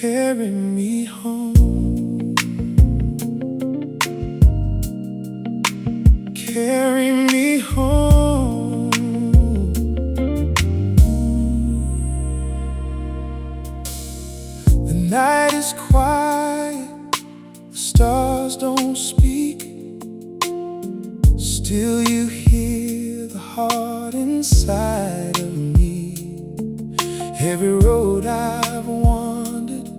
carry me home, carry me home. The night is quiet, the stars don't speak, still you hear the heart inside of me. Every road I've wandered,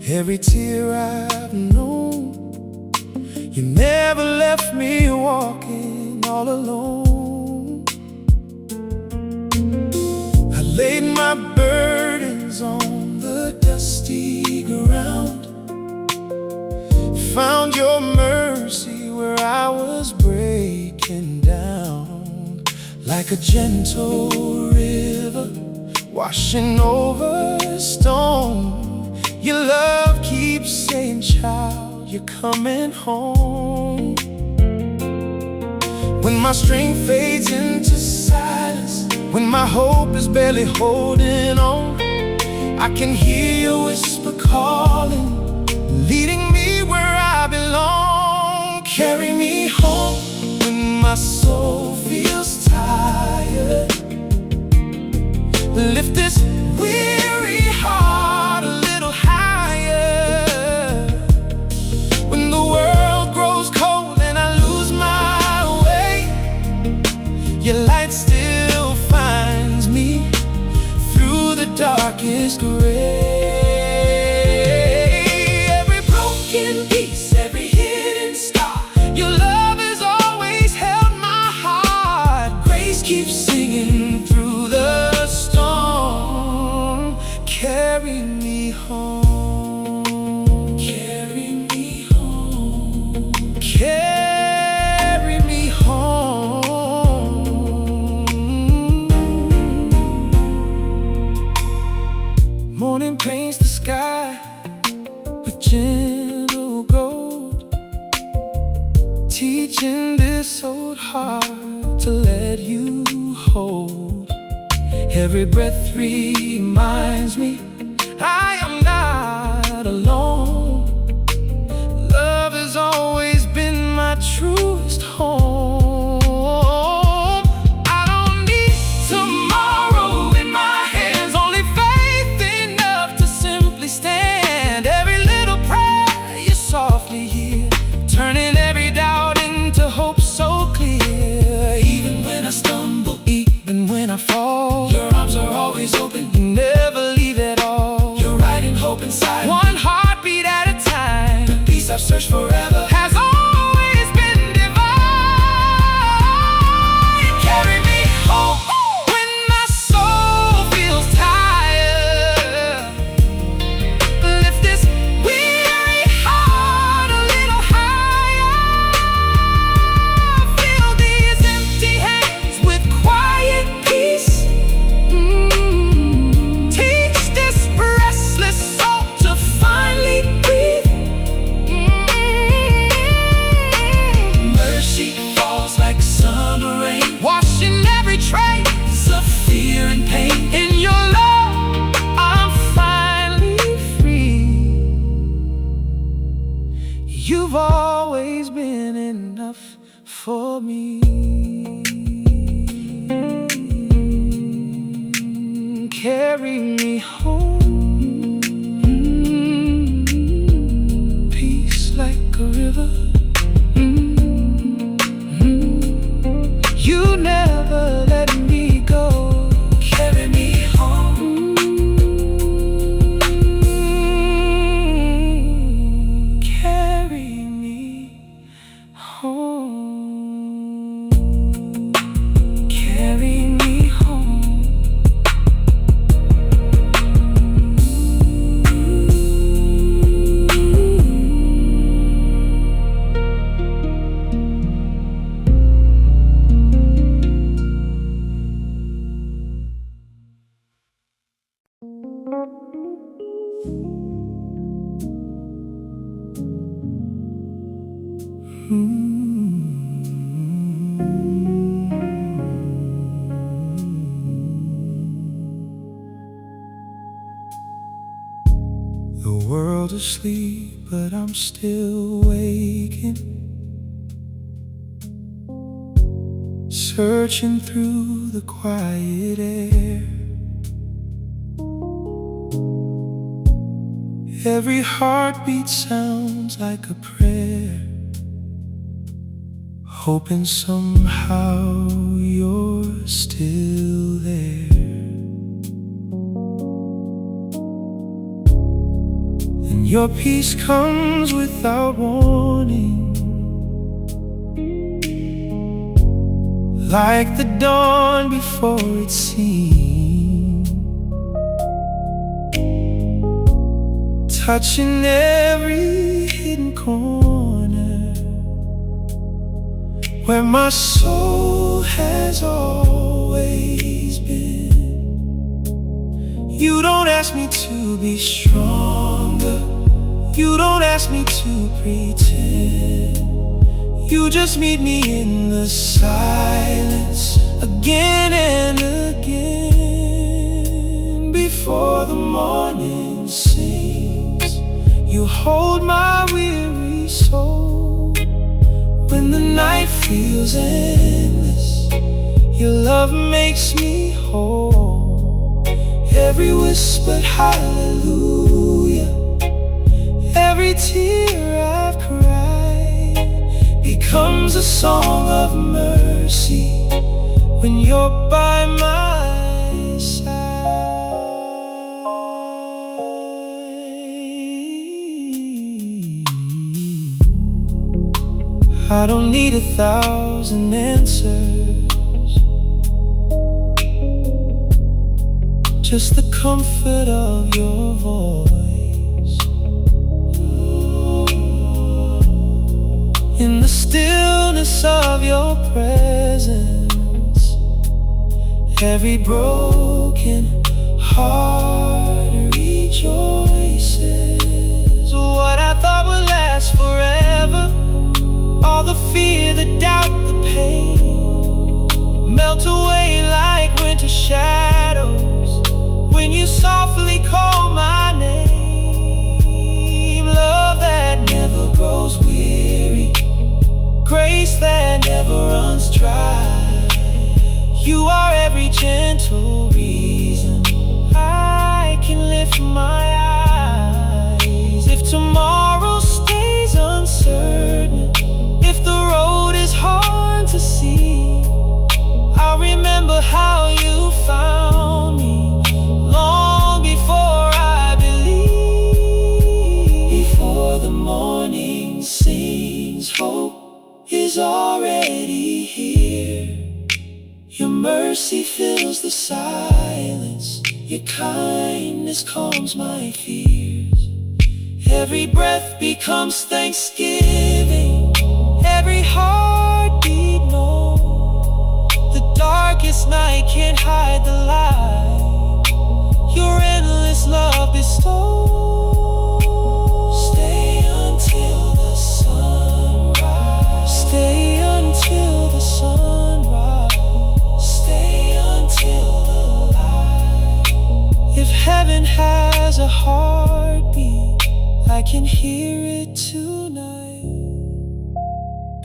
every tear I've known, you never left me walking all alone. I laid my burdens on the dusty ground, found your mercy where I was breaking down. Like a gentle river washing over stone, your love keeps saying, child, you're coming home. When my strength fades into silence, when my hope is barely holding on, I can hear your whisper calling, leading me where I belong. Carry me home when my soul feels tired, lift this weary heart a little higher. When the world grows cold and I lose my way, your light still finds me through the darkest gray. Every broken piece, every hidden star, your love has always held my heart. Grace keeps singing through the storm. Carry me home, carry me home, carry me home. Morning paints the sky with gentle gold, teaching this old heart to let you hold. Every breath reminds me I am not alone. Love has always been my truest home. I don't need tomorrow in my hands, only faith enough to simply stand. Every little prayer you softly hear, turning every doubt into hope so clear. Even when I stumble, even when I fall, your arms are always open, you never leave at all. You're writing hope inside, one heartbeat at a time. The peace I've searched forever has always been divine. Carry me home when my soul feels tired, lift this weary heart a little higher. Fill these empty hands with quiet peace. Teach this restless soul to finally breathe. Mercy falls like summer rain, washing every trace of fear and pain. In your love, I'm finally free. You've always been enough for me. Carry me home, peace like a river. You never let me go. Carry me home, carry me home, carry me home. The world asleep, but I'm still waking, searching through the quiet air. Every heartbeat sounds like a prayer, hoping somehow you're still there. And your peace comes without warning, like the dawn before it's seen, touching every hidden corner where my soul has always been. You don't ask me to be stronger, you don't ask me to pretend. You just meet me in the silence again and again. Before the morning sings, you hold my weary soul. When the night feels endless, your love makes me whole. Every whispered hallelujah, every tear I've cried becomes a song of mercy when you're by my side. I don't need 1,000 answers, just the comfort of your voice. In the stillness of your presence, every broken heart rejoices. What I thought would last forever, all the fear, the doubt, the pain, melt away like winter shadows when you softly call my name. Love that never grows weary, grace that never runs dry. You are every gentle reason I can lift my eyes. If tomorrow stays uncertain, if the road is hard to see, I'll remember how you found me long before I believe. Before the morning sings, hope is already here. Your mercy fills the silence, your kindness calms my fears. Every breath becomes thanksgiving, every heartbeat knows the darkest night can't hide the light your endless love bestows. Stay until the sunrise, stay until the sunrise, stay until the light. If heaven has a heartbeat, I can hear it tonight.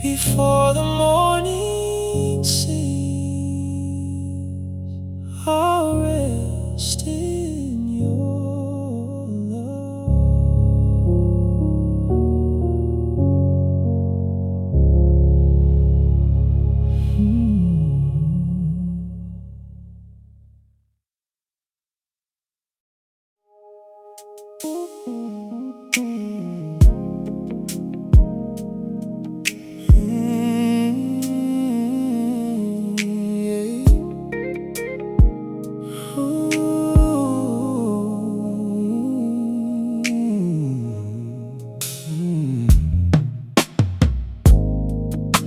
Before the morning sings, I'll rest in your love.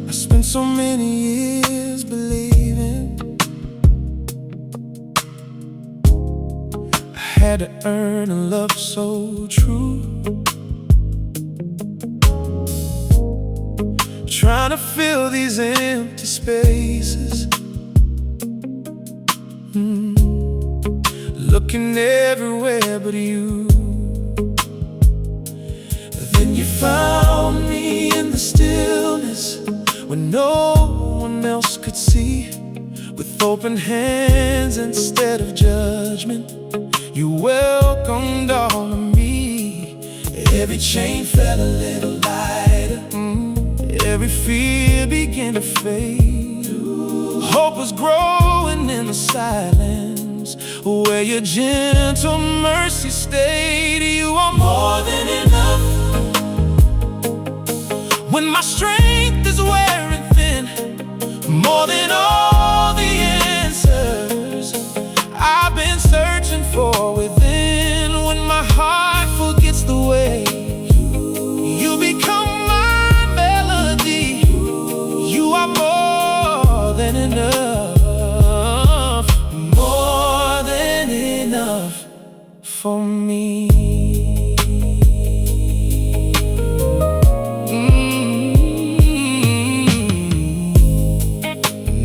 I spent so many years believing I had to earn a love so true, trying to fill these empty spaces, looking everywhere but you. open hands instead of judgment. You welcomed all of me. Every chain felt a little lighter. Every fear began to fade. Hope was growing in the silence, where your gentle mercy stayed. You are more than enough. When my strength is wearing thin, more than all the answers I've been searching for within. When my heart forgets the way, you become my melody. You are more than enough, more than enough for me.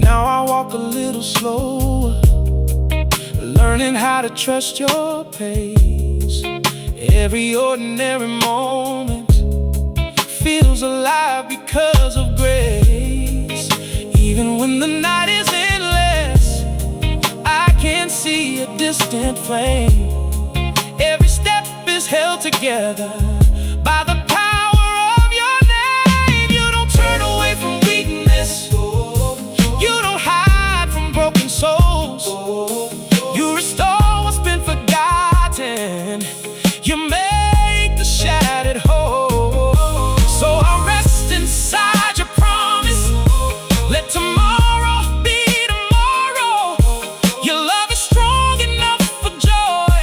Now I walk a little slower, learning how to trust your pace. Every ordinary moment feels alive because of grace. Even when the night is endless, I can see a distant flame. Every step is held together by the power of your name. You don't turn away from weakness. You don't hide from broken souls. You restore what's been forgotten. You make the shattered whole. So I rest inside your promise. Let tomorrow be tomorrow. Your love is strong enough for joy,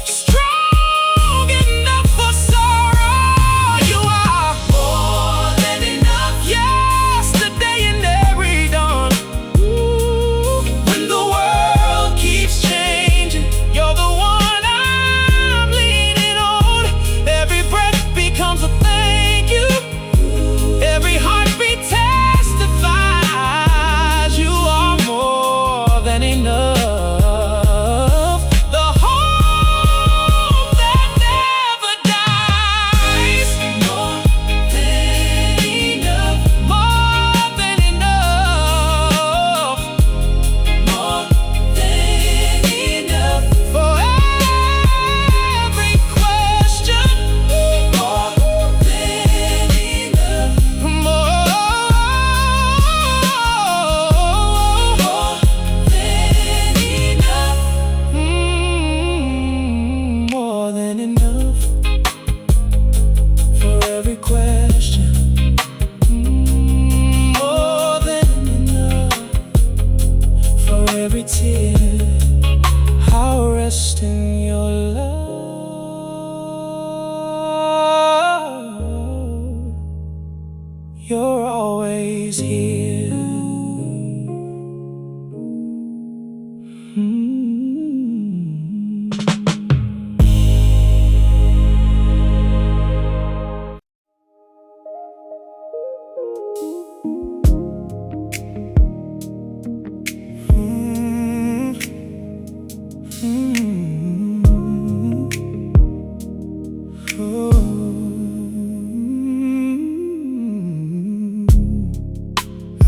strong enough for sorrow. You are more than enough. Yesterday and every dawn. When the world keeps changing, you're the one I'm leaning on. Every breath becomes a thank you. Every heartbeat testifies you are more than enough. The hope that never dies. More than enough. More than enough. More than enough. For every question. More than enough. More than enough. For every question. More than enough. For every tear, I'll rest in your love. You're always here.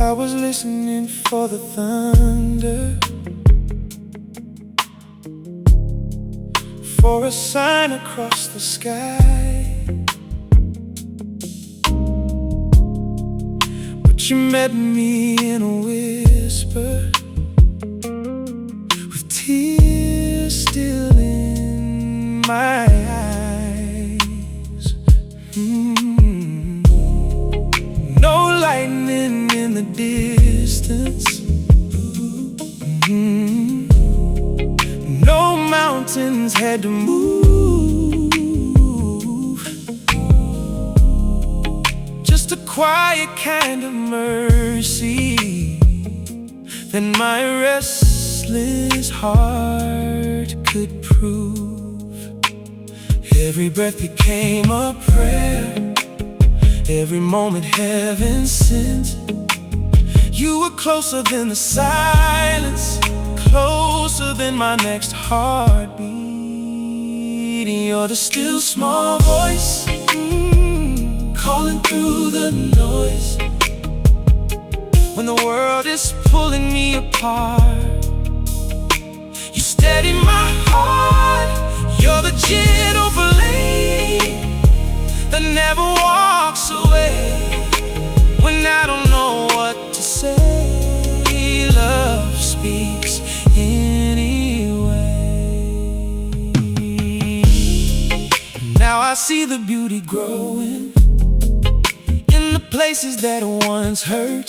I was listening for the thunder, for a sign across the sky. But you met me in a whisper, with tears still in my eyes. No lightning in the distance. No mountains had to move. Just a quiet kind of mercy that my restless heart could prove. Every breath became a prayer, every moment heaven sent. You were closer than the silence, closer than my next heartbeat. You're the still small voice, calling through the noise. when the world is pulling me apart. You steady my heart. You're the gentle flame that never walks away when I don't know what to say. Love speaks anyway. Now I see the beauty growing in the places that once hurt.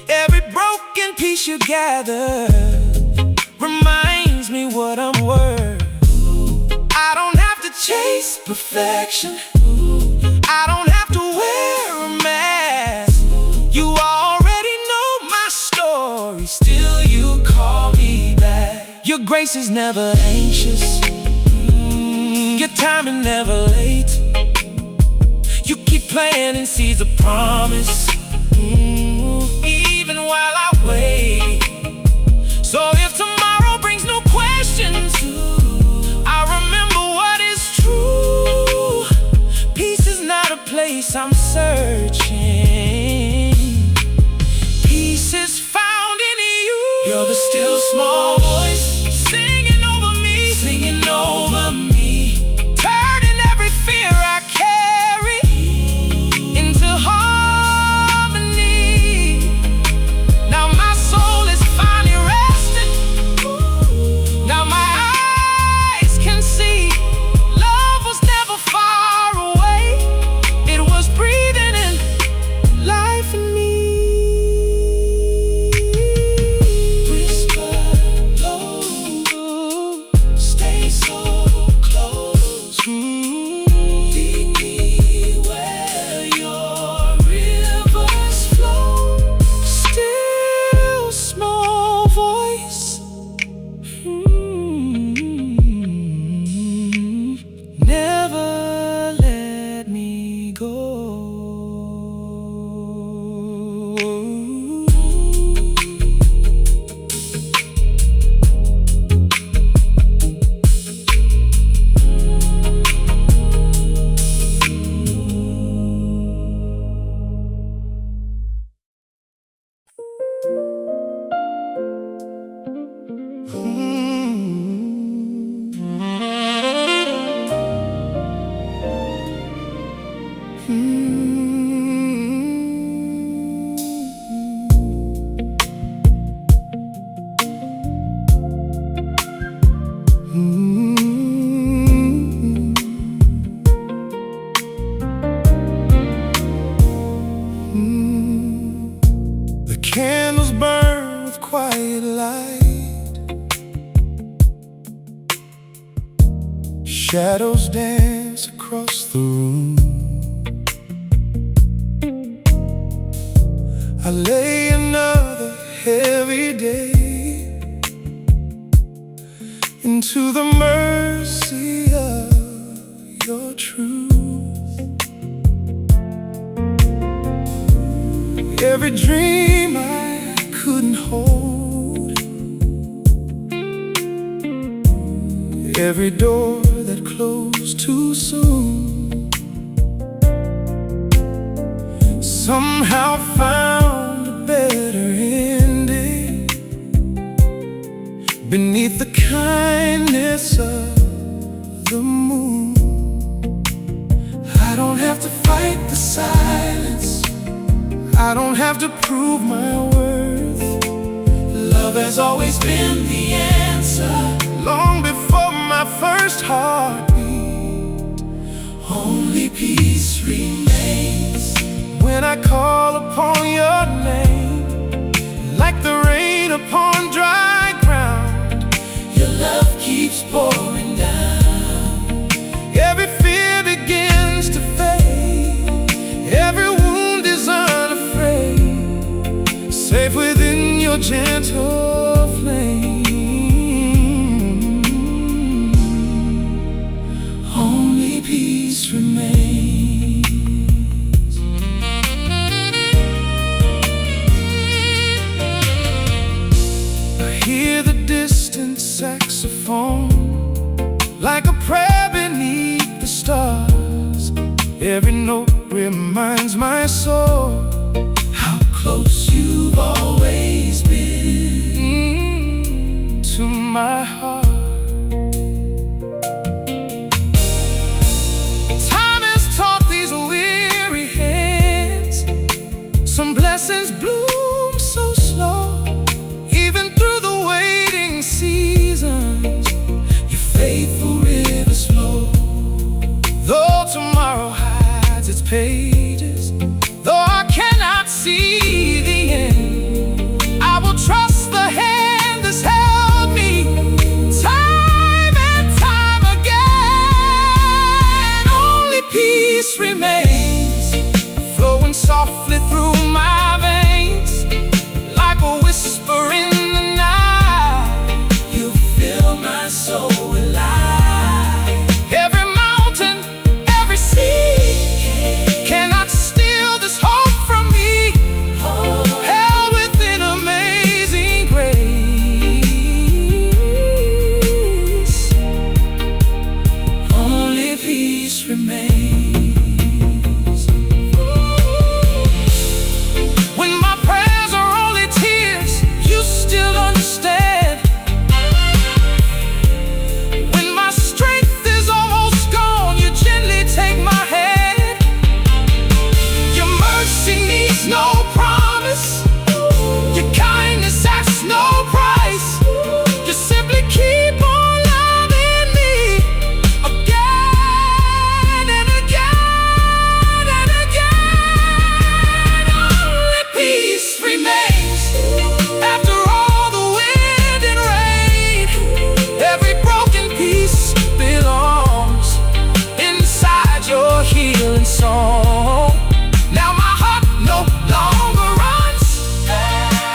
Every broken piece you gather reminds me what I'm worth. I don't have to chase perfection. I don't have to wear a mask. You already know my story, still you call me back. Your grace is never anxious. Your timing never late. You keep planting seeds of promise, even while I wait. So if tomorrow brings no questions, I remember what is true. Peace is not a place I'm searching. Peace is found in you. You're the still small voice singing over me, singing over me, turning every fear I carry into harmony. Now my soul is finally resting. Now my eyes can see love was never far away. It was breathing in life in me. Whisper low, stay so close. Lead me where your rivers flow. Still small voice, never let me go. The candles burn with quiet light. Shadows dance across the room. I lay another heavy day into the mercy of your truth. Every dream I couldn't hold, every door that closed too soon, somehow found a better ending beneath the kindness of the moon. I don't have to fight the silence. I don't have to prove my worth. Love has always been the answer, long before my first heartbeat. Only peace remains when I call upon your name, like the rain upon dry ground. Your love keeps pouring down. Every fear begins to fade. Every wound is unafraid, safe within your gentle flame. Only peace remains. I hear the distant saxophone, like a prayer beneath the stars. Every note reminds my soul how close you you've always been to my heart. Time has taught these weary hands some blessings bloom so slow. Even through the waiting seasons, your faithful rivers flow. Though tomorrow hides its pages, though I cannot see the end, I will trust the hand that's held me time and time again. Only peace remains, flowing softly through my veins, like a whisper in the night. You fill my soul with light. Every mountain, every sea cannot steal this hope from me, held within amazing grace. Only peace remains. When my prayers are only tears, you still understand. When my strength is almost gone, you gently take my hand. Your mercy needs no promise, your kindness asks no price. You simply keep on loving me again and again and again. Only peace remains after all the wind and rain. Every broken piece belongs inside your healing song. Now my heart no longer runs.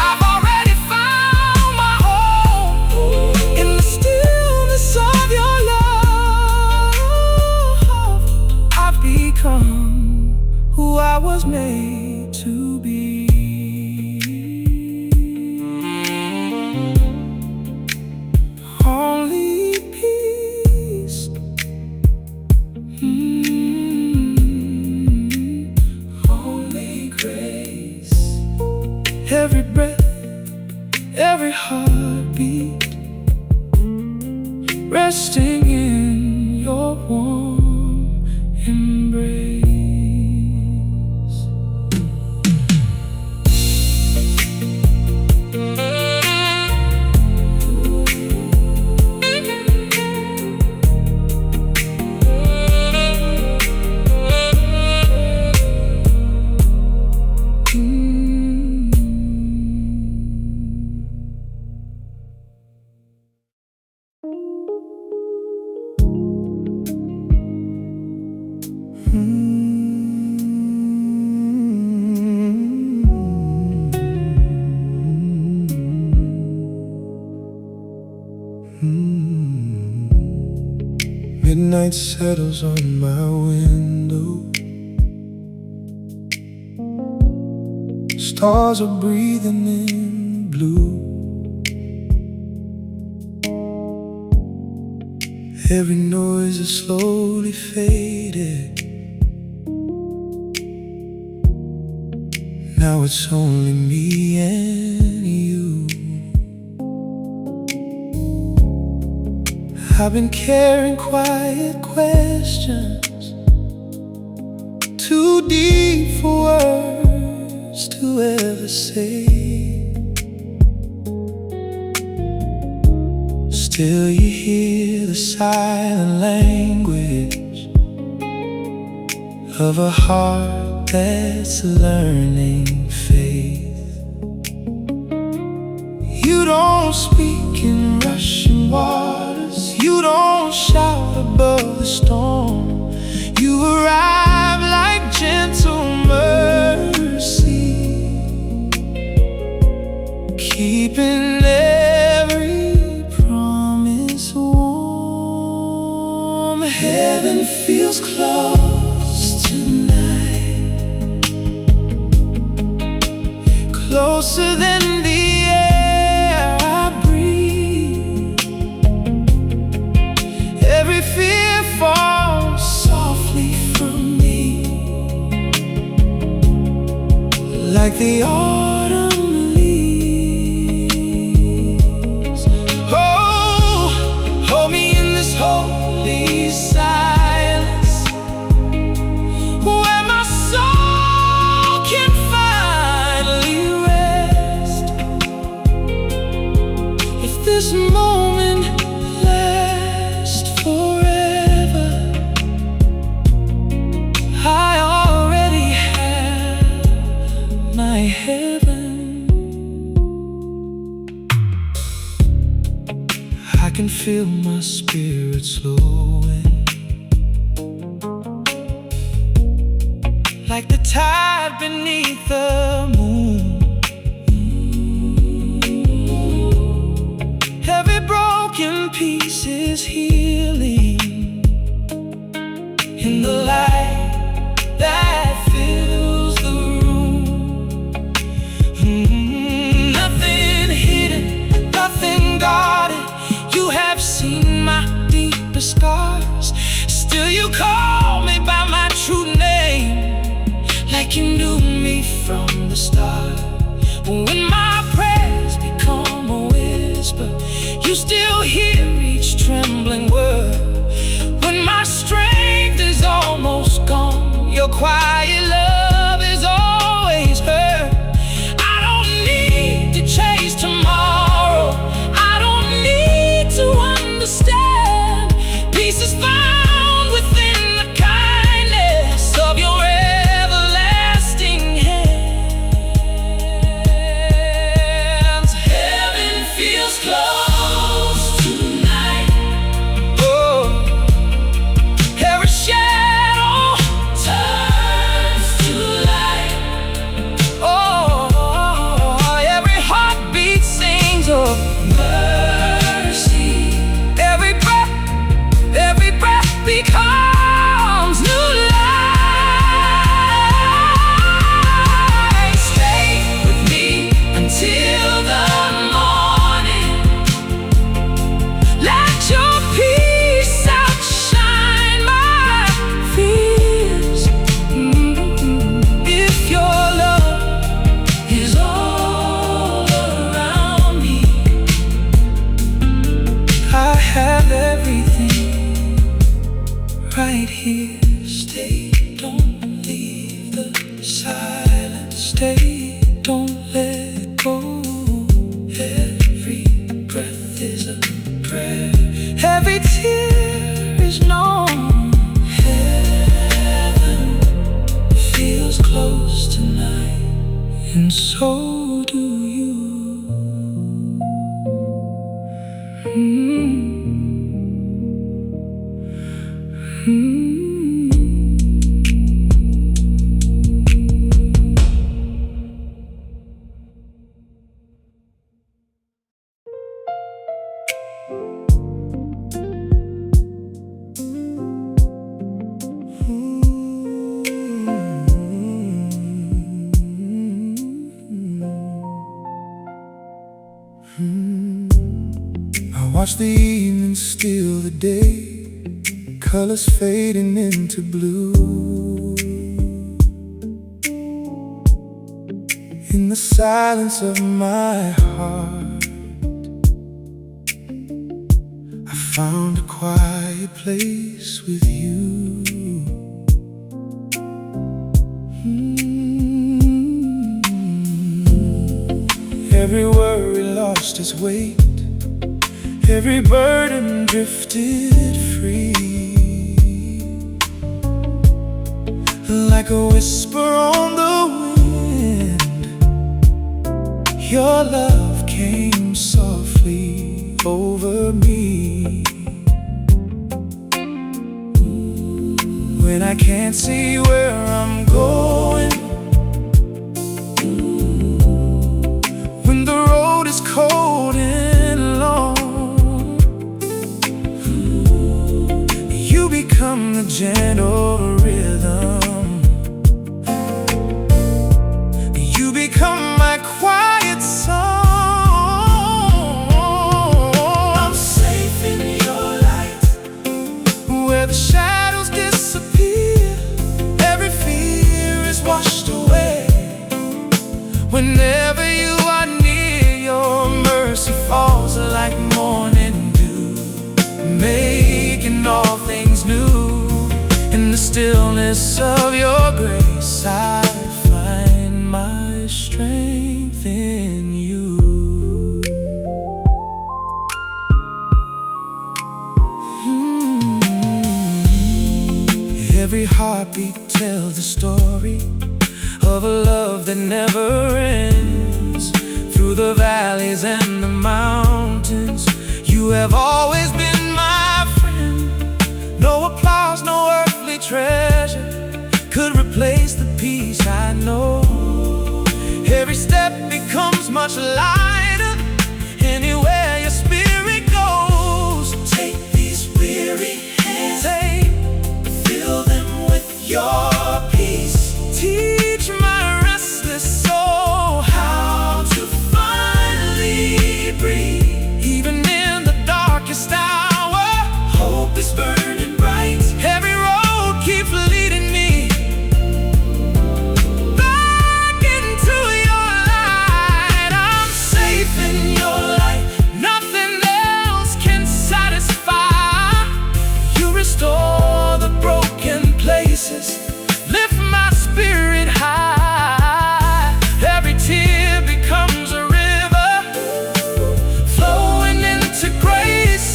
I've already found my home in the stillness of your love. I've become who I was made to be. Only peace. Only grace. Every breath, every heartbeat, resting in your warm embrace. Midnight settles on my window. Stars are breathing in blue. Every noise is slowly fading. Now it's only me and you. I've been carrying quiet questions, too deep for words to ever say. Still you hear the silent language of a heart that's learning faith. You don't speak in rushing waters, you don't shout above the storm. You arrive like gentle mercy, keeping every promise warm. Heaven feels close tonight, closer than the air I breathe. Every fear falls softly from me, like the autumn feel my spirit slowing, like the tide beneath the moon. Every broken piece is healing in the light that fills the room. Nothing hidden, nothing guarded. You have seen my deepest scars. Still you call me by my true name, like you knew me from the start. When my prayers become a whisper, you still hear each trembling word. When my strength is almost gone, your quiet love is always heard. I don't need to chase tomorrow, I don't need to understand. Peace is found within the kindness of your everlasting hands. Heaven feels close tonight. Oh, every shadow turns to light. Oh, every heartbeat sings of mercy. Every breath becomes new life. Stay with me until the morning. Let your peace outshine my fears. If your love is all around me, I have everything right here. Stay, don't leave the silence. Stay, don't let go. Every breath is a prayer, every tear is known. Heaven feels close tonight, and so do you. I watch the evening steal the day, colors fading into blue. In the silence of my heart, I found a quiet place with you. Every worry lost its weight, every burden drifted free. Like a whisper on the wind, your love came softly over me. When I can't see where I'm going, when the road is cold and long, you become the gentle rhythm. You become my quiet song. I'm safe in your light, where the shadows disappear, every fear is washed away. Whenever you are near, your mercy falls like morning dew, making all things new. In the stillness of your grace, I find my strength in you. Every heartbeat tells the story of a love that never ends. Through the valleys and the mountains, you You have always been my friend. No applause, no earthly treasure could replace the peace I know. Every step becomes much lighter anywhere your spirit goes. Take these weary hands, fill them with your peace. Teach my restless soul how to finally breathe. Even in the darkest hour, hope is burning bright. Every road keeps leading me back into your light. I'm safe in your light. Nothing else can satisfy. You restore the broken places, lift my spirit high. Every tear becomes a river, flowing into grace.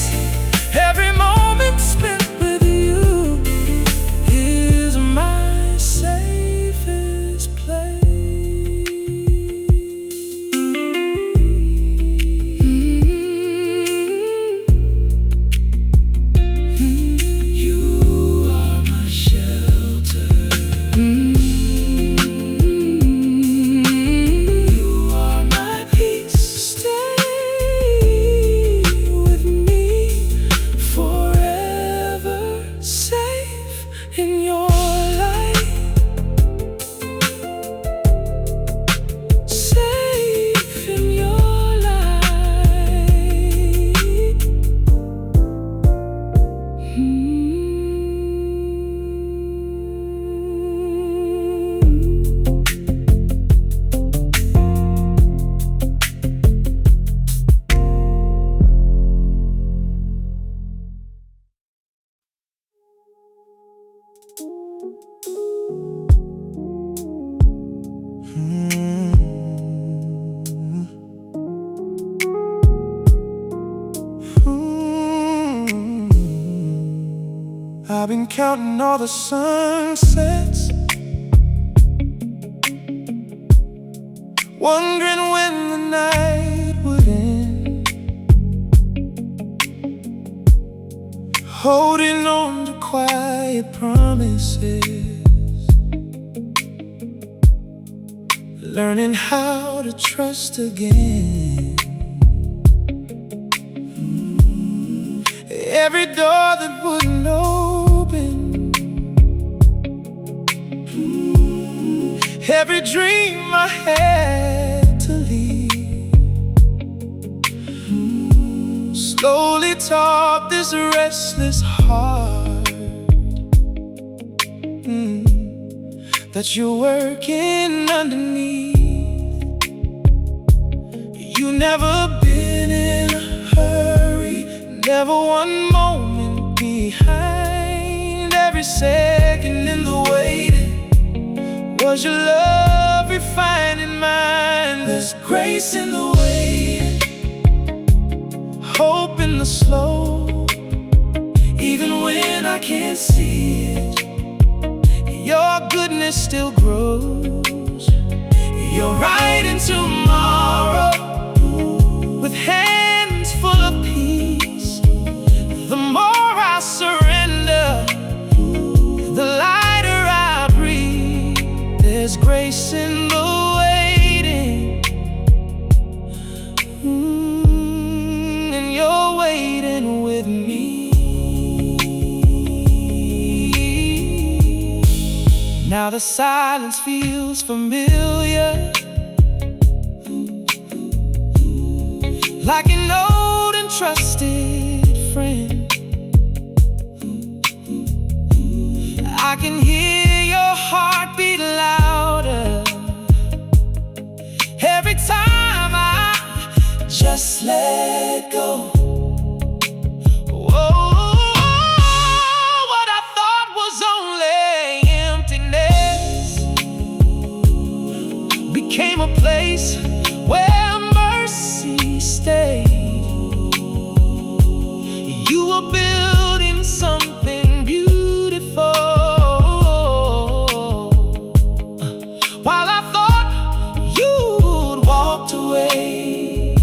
Every moment spent with you is my safest place. You are my shelter. You are my peace. Stay with me forever, safe in your light. Safe in your light. I've been counting all the sunsets, wondering when the night would end, holding on to quiet promises, learning how to trust again. Every door that wouldn't open, every dream I had to leave, slowly taught this restless heart that you're working underneath. You never been in a hurry, never one moment behind. Every second in the waiting was your love refining mine. There's grace in the waiting, hope in the slow. Even when I can't see it, your goodness still grows. You're writing tomorrow with hands full of peace. The more I surrender, the lighter I breathe. There's grace in the waiting, and you're waiting with me. Now the silence feels familiar, like an old and trusted friend. I can hear your heartbeat louder every time I just let go. Whoa, what I thought was only emptiness became a place where mercy stayed. You were building something beautiful, while I thought you'd walked away.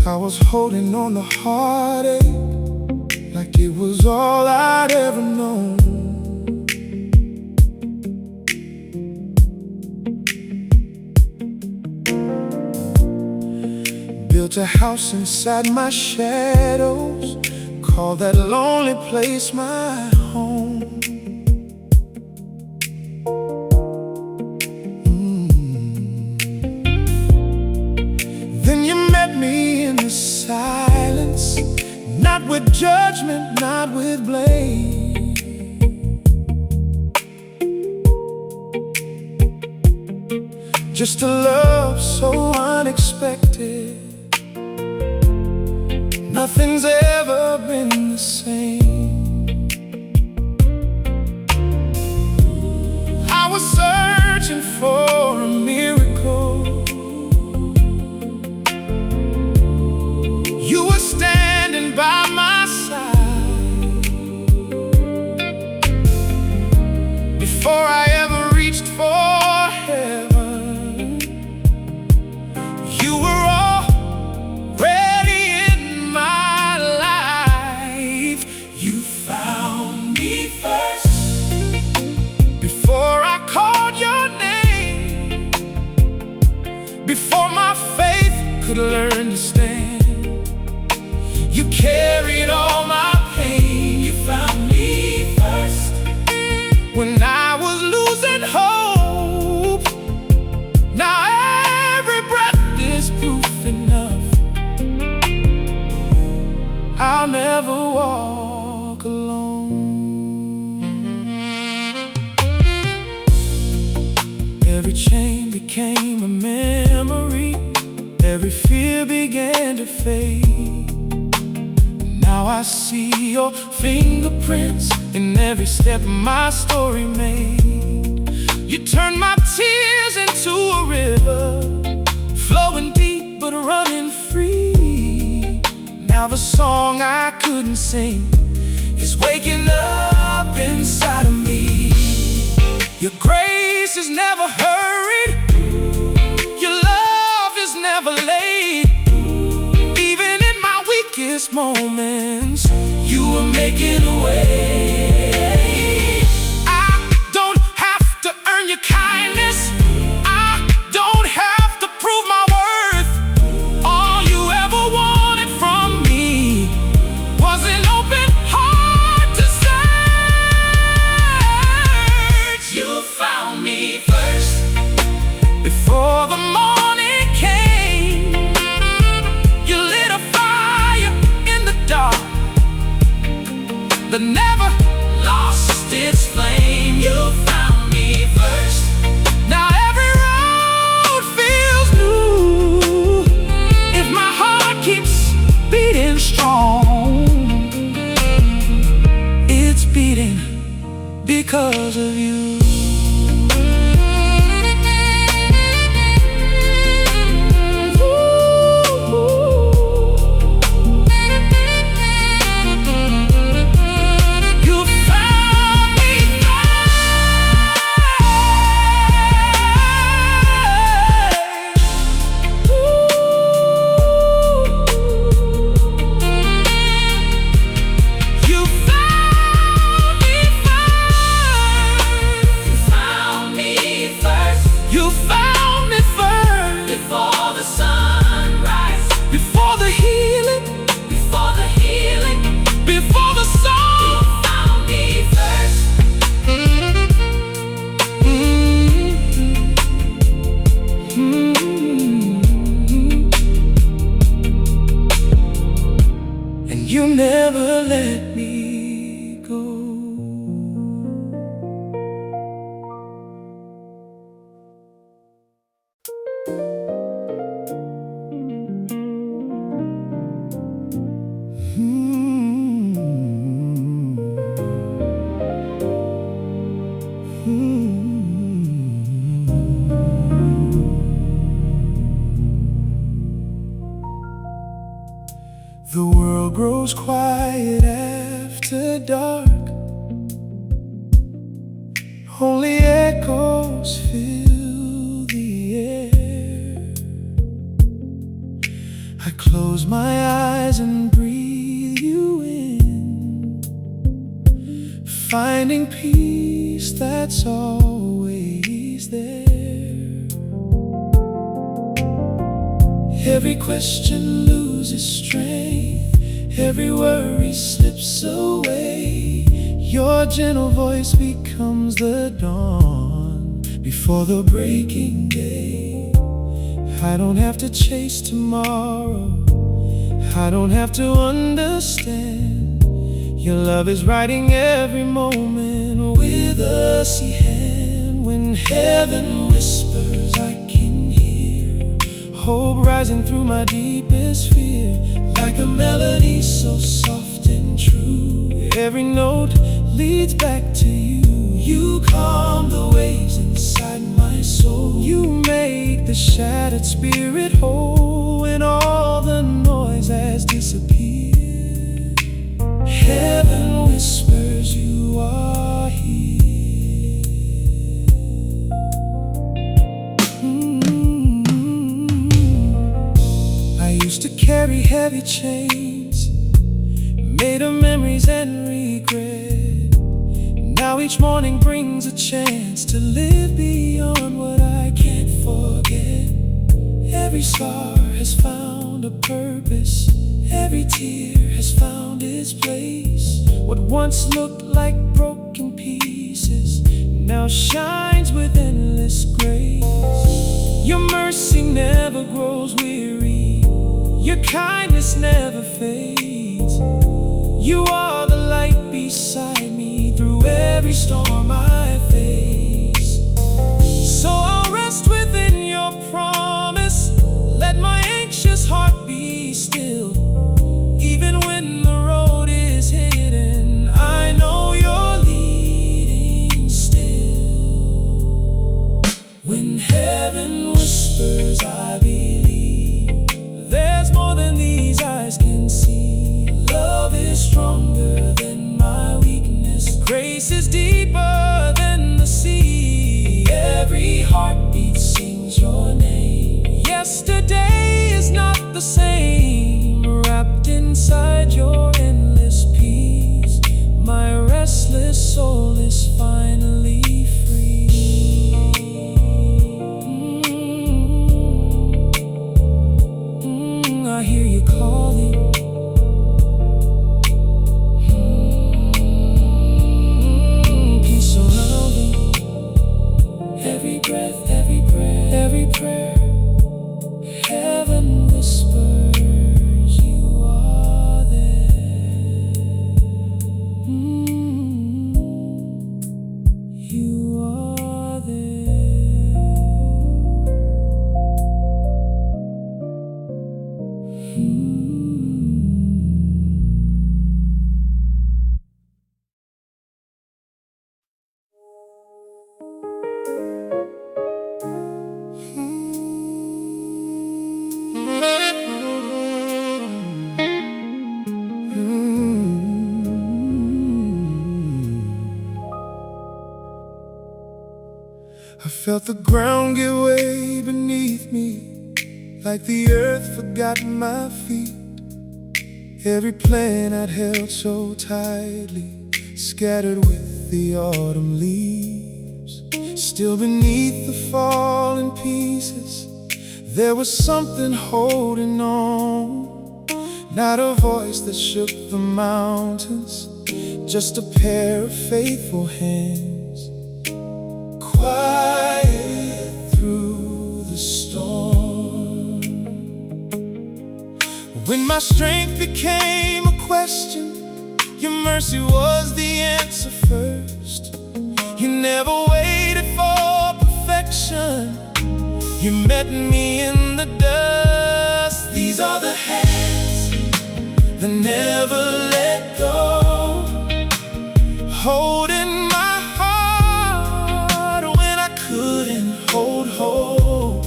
I was holding on to heartache like it was all I'd ever known. Built a house inside my shadows, called that lonely place my home. Then you met me in the silence, not with judgment, not with blame. Just a love so unexpected, nothing's ever been the same. I was searching for a miracle. You were standing by my side. Before I ever reached for heaven, you were already in my life. You found me first, before I called your name, before my faith could learn to stand. You carried all my pain. You found me first, when I was losing hope. Now every breath is proof enough. I'll never walk alone. Every chain became a memory, every fear began to fade. Now I see your fingerprints in every step my story made. You turned my tears into a river, flowing deep but running free. Now the song I couldn't sing is waking up inside of me. Your grace is never hurried, your love is never late. Moments, you were making a way. I don't have to earn your kindness, I don't have to prove my worth. All you ever wanted from me was an open heart to search. You found me first, before the morning came. You lit a fire dark that never lost its flame. You found me first. Now every road feels new, if my heart keeps beating strong. It's beating because of you. You never let me go. The world grows quiet after dark, only echoes fill the air. I close my eyes and breathe you in, finding peace that's always there. Every question loses strength, every worry slips away. Your gentle voice becomes the dawn before the breaking day. I don't have to chase tomorrow, I don't have to understand. Your love is writing every moment with a sea hand. When heaven whispers, I can hear hope rising through my deepest fear. Like a melody so soft and true, every note leads back to you. You calm the waves inside my soul. You make the shattered spirit whole when all the noise has disappeared. Heaven whispers you are here. I used to carry heavy chains, made of memories and regret. Now each morning brings a chance to live beyond what I can't forget. Every scar has found a purpose, every tear has found its place. What once looked like broken pieces now shines with endless grace. Your mercy never grows weary, your kindness never fades. You are the light beside me through every storm I face. So I'll rest within your promise, let my anxious heart be still. Even when the road is hidden, I know you're leading still. When heaven whispers, I believe there's more than these eyes can see. Love is stronger than my weakness, grace is deeper than the sea. Every heartbeat sings your name. Yesterday is not the same. Wrapped inside your endless peace, my restless soul is finally free. I hear you calling. Peace surrounding every breath, every prayer, every prayer. Heaven whispers you are there. You are there. I felt the ground give way beneath me, like the earth forgot my feet. Every plan I'd held so tightly, scattered with the autumn leaves. Still beneath the falling pieces, there was something holding on. Not a voice that shook the mountains, just a pair of faithful hands. Quiet through the storm. When my strength became a question, your mercy was the answer first. You never waited for perfection, you met me in the dust. These are the hands that never let go, holding my heart when I couldn't hold hope,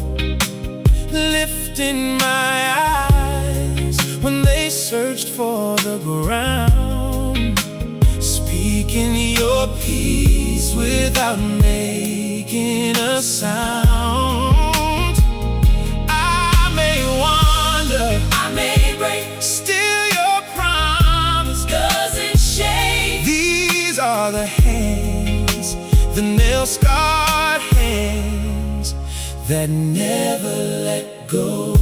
lifting my eyes when they searched for the ground, speaking your peace without making a sound. I may that never let go.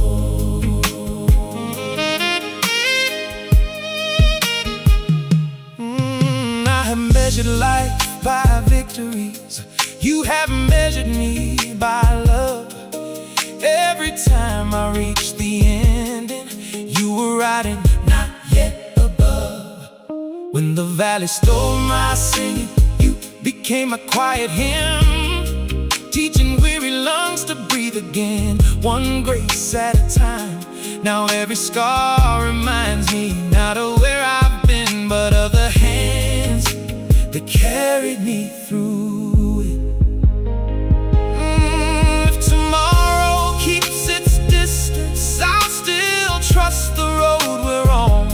I have measured life by victories. You have measured me by love. Every time I reached the ending, you were riding, not yet above. When the valley stole my singing, you became a quiet hymn, teaching weary lungs to breathe again, one grace at a time. Now every scar reminds me not of where I've been, but of the hands that carried me through it. If tomorrow keeps its distance, I'll still trust the road we're on,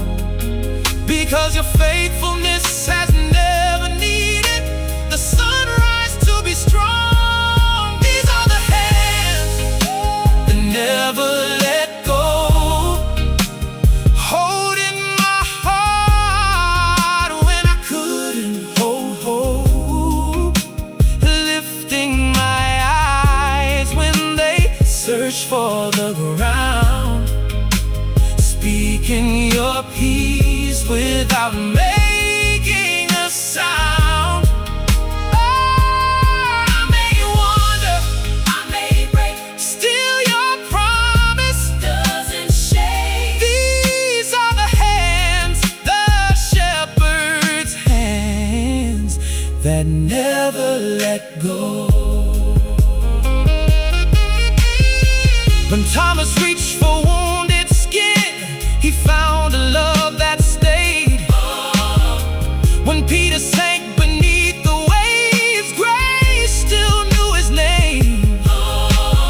because your faithfulness has never needed the sunrise to be strong. These are the hands that never let go, holding my heart when I couldn't hold hope, lifting my eyes when they search for the ground, speaking your peace without making a sound. I may wander, I may break, still your promise doesn't shake. These are the hands, the shepherd's hands, that never let go. When Thomas reached for wounded skin, he found a love that stayed. When Peter sank beneath the waves, grace still knew his name.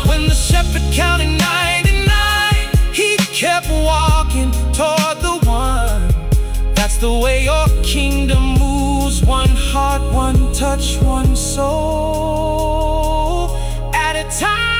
When the shepherd counted 99, he kept walking toward the one. That's the way your kingdom moves, one heart, one touch, one soul at a time.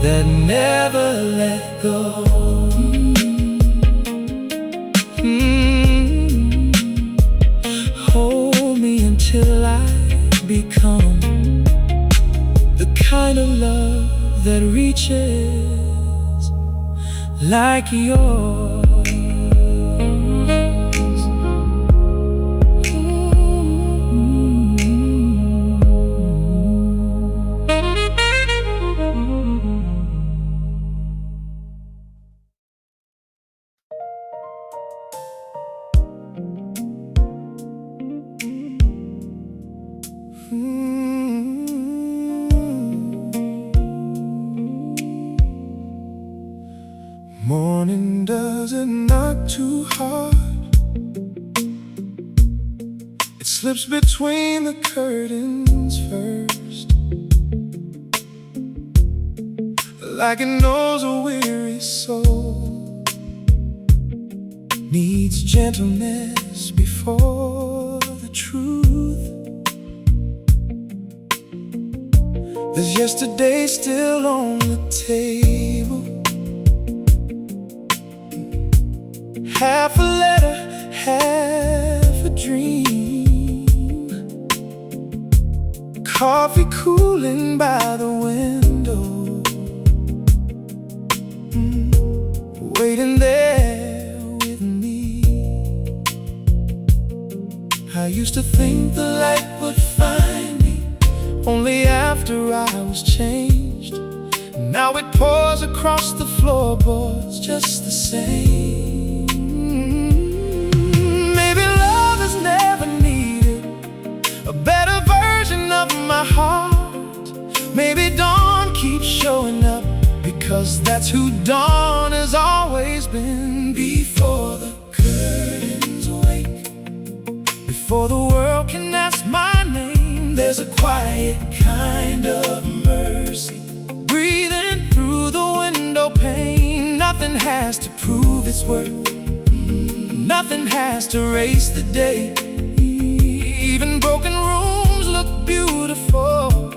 That never let go. Hold me until I become the kind of love that reaches like yours. Morning doesn't knock too hard, it slips between the curtains first, like it knows a weary soul needs gentleness before the truth. There's yesterday still on the table, half a letter, half a dream, coffee cooling by the window, waiting there with me. I used to think the light would find me only after I was changed. Now it pours across the floorboards just the same. Maybe love has never needed a better version of my heart. Maybe dawn keeps showing up because that's who dawn has always been. Before the curtains wake, before the world can ask my name. There's a quiet kind of mercy breathing through the window pane. Nothing has to prove its worth, nothing has to erase the day. Even broken rooms look beautiful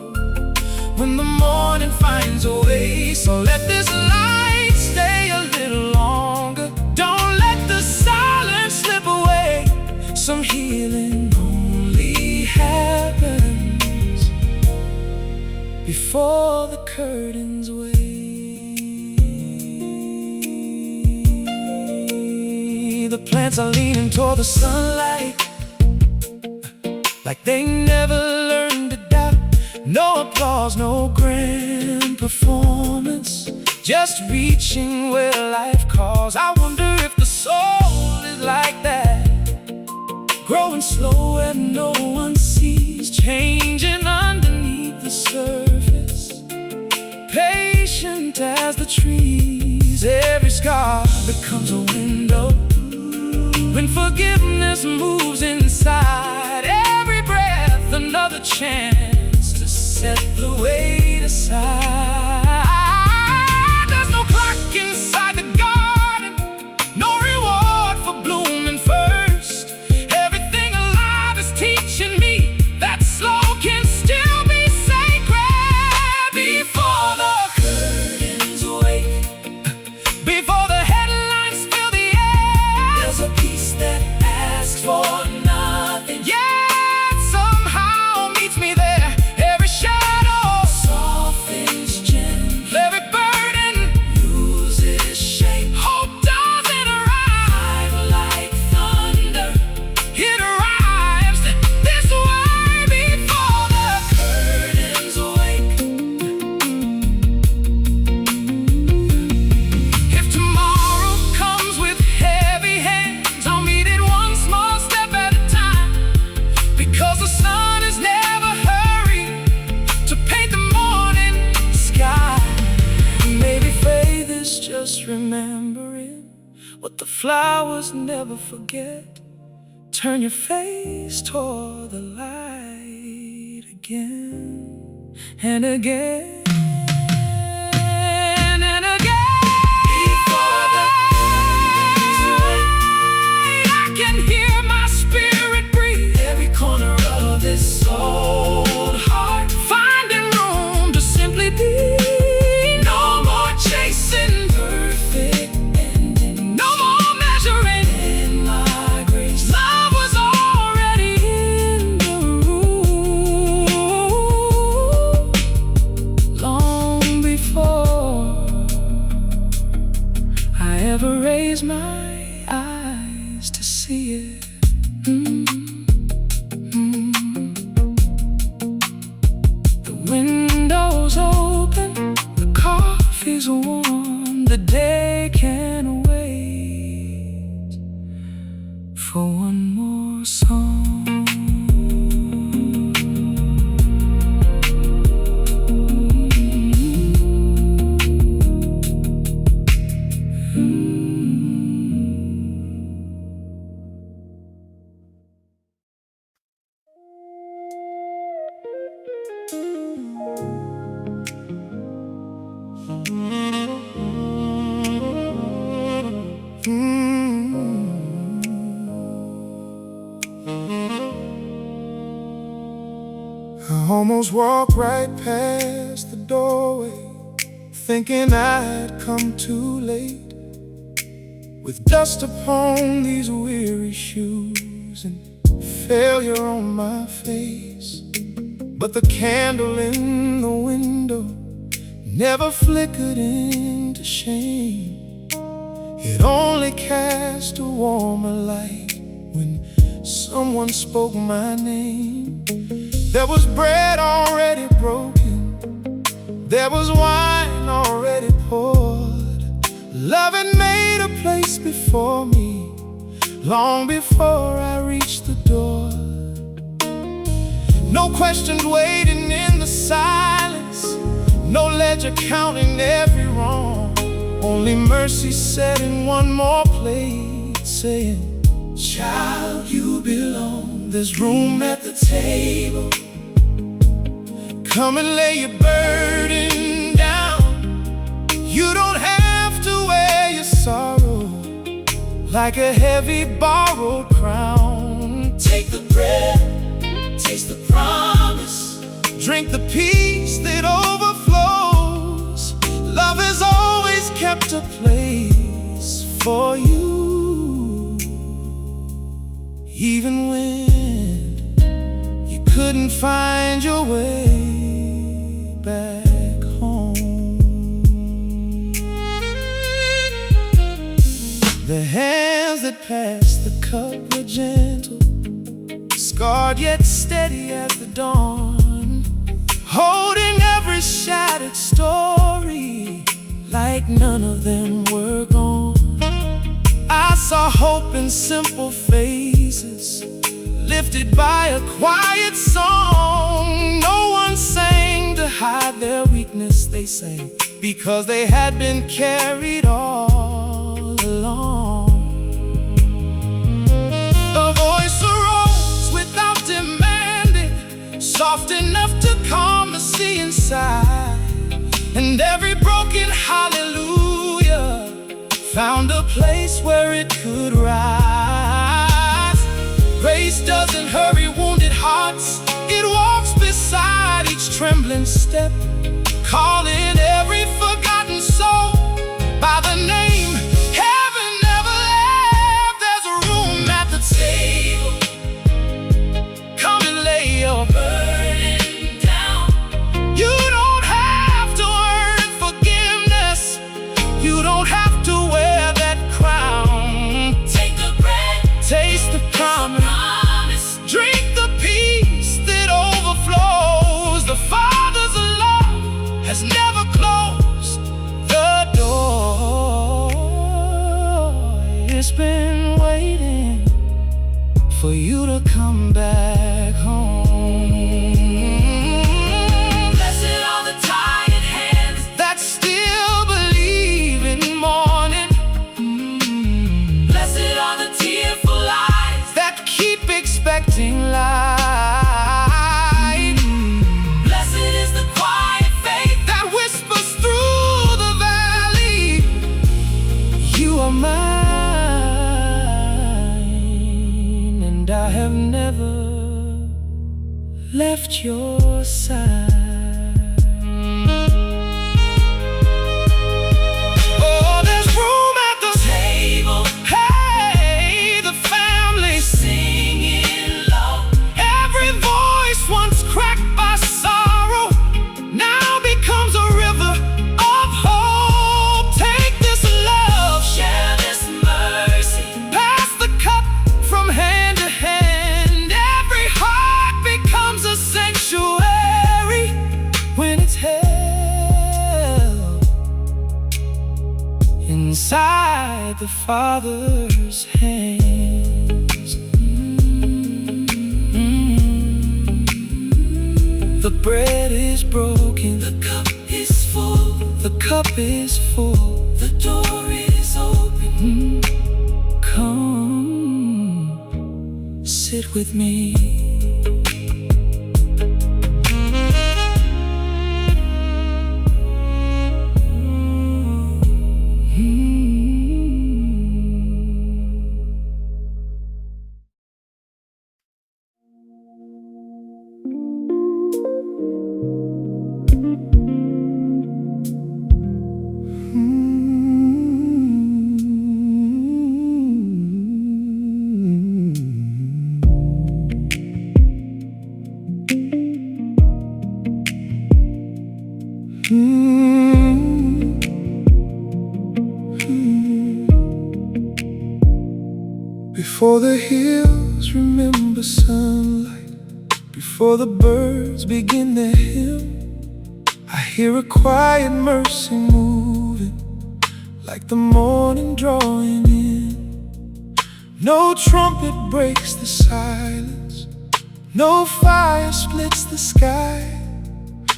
when the morning finds a way. So let this light stay a little longer. Don't let the silence slip away. Some healing only happens before the curtains wave. The plants are leaning toward the sunlight, like they never learned to doubt. No applause, no grand performance, just reaching where life calls. I wonder if the soul is like that, growing slow and no one sees, changing underneath the surface, patient as the trees. Every scar becomes a window when forgiveness moves inside. Every breath another chance to set the weight aside. There's no clock inside the garden, no reward for blooming first. Everything alive is teaching me that slow can still be sacred. Before the curtains wake, before the headlines fill the air, there's a peace that asks for nothing, yet somehow meets me there. Every shadow softens gently, every burden loses shape. Hope doesn't arrive like thunder, it arrives this way. Before the curtains wake, if tomorrow comes with heavy hands, I'll meet it one small step at a time. Because the sun is never hurried to paint the morning sky. Maybe faith is just remembering what the flowers never forget. Turn your face toward the light again and again and again. Before the curtains wake, I can hear my spirit breathe. Every corner of this old heart finding room to simply be. No more chasing perfect ending, no more measuring in my grace. Love was already in the room long before I ever raised my eyes to see it. The window's open, the coffee's warm, the day can wait for one more song. I almost walked right past the doorway, thinking I'd come too late, with dust upon these weary shoes and failure on my face. But the candle in the window never flickered into shame. It only cast a warmer light when someone spoke my name. There was bread already broken, there was wine already poured. Love had made a place before me, long before I reached the door. No questions waiting in the silence, no ledger counting every wrong. Only mercy set in one more plate, saying, child, you belong. There's room at the table. Come and lay your burden down. You don't have to wear your sorrow like a heavy borrowed crown. Take the bread, taste the promise, drink the peace that overflows. Love has always kept a place for you, even when you couldn't find your way back home. The hands that passed the cup were gentle, scarred yet steady as the dawn, holding every shattered story like none of them were gone. I saw hope in simple faces, lifted by a quiet song. No one sang to hide their weakness, they sang because they had been carried all along. A voice arose without demanding, soft enough to calm the sea inside, and every broken hallelujah found a place where it could rise. Grace doesn't hurry wounded hearts, it walks beside each trembling step, calling every forgotten soul by the name heaven never left. There's a room at the table. Come and lay your burden down. You don't have to earn forgiveness, you don't have to wear that crown. Take the bread, taste the promise, drink the peace that overflows. The Father's love has never closed the door. It's been waiting for you to come back home. Blessed are the tired hands that still believe in morning. Blessed are the tearful eyes that keep expecting light. Blessed is the quiet faith that whispers through the valley, you are mine, and I have never left your side. Oh, there's room at the table. Hey, the family singing low. Every voice once cracked by sorrow now becomes a river of hope. Take this love, share this mercy, pass the cup from hand to hand. Every heart becomes a sanctuary when it's held inside the Father's hands. The bread is broken, the cup is full, the cup is full, the door is open. Come, sit with me. Before the hills remember sunlight, before the birds begin their hymn, I hear a quiet mercy moving, like the morning drawing in. No trumpet breaks the silence, no fire splits the sky,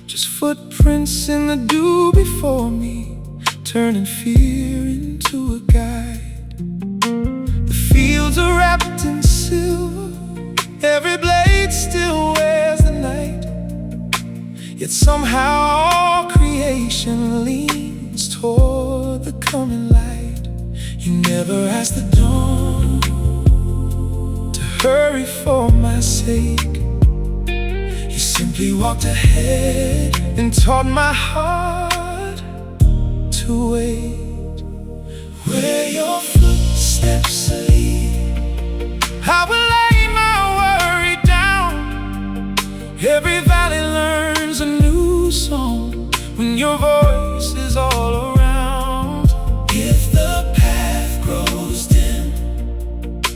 just footprints in the dew before me, turning fear into a guide. The fields are wrapped in silver, Every blade still wears the night, yet somehow all creation leans toward the coming light. You never asked the dawn to hurry for my sake. You simply walked ahead and taught my heart to wait. Where your footsteps lead, I will lay my worry down. Every valley learns a new song when your voice is all around. If the path grows dim,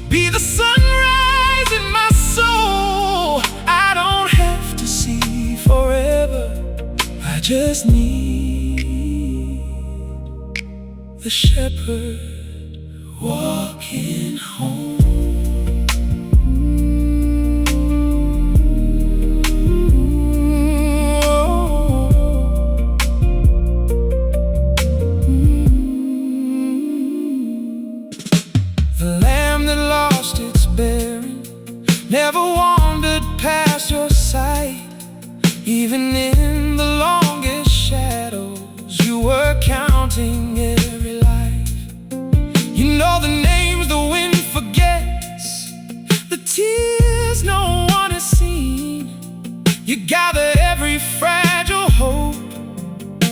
be the sunrise in my soul. I don't have to see forever, I just need the shepherd walking home. The lamb that lost its bearing never wandered past your sight. Even in the longest shadows, you were counting every life. You know the names the wind forgets, the tears no one has seen. You gather every fragile hope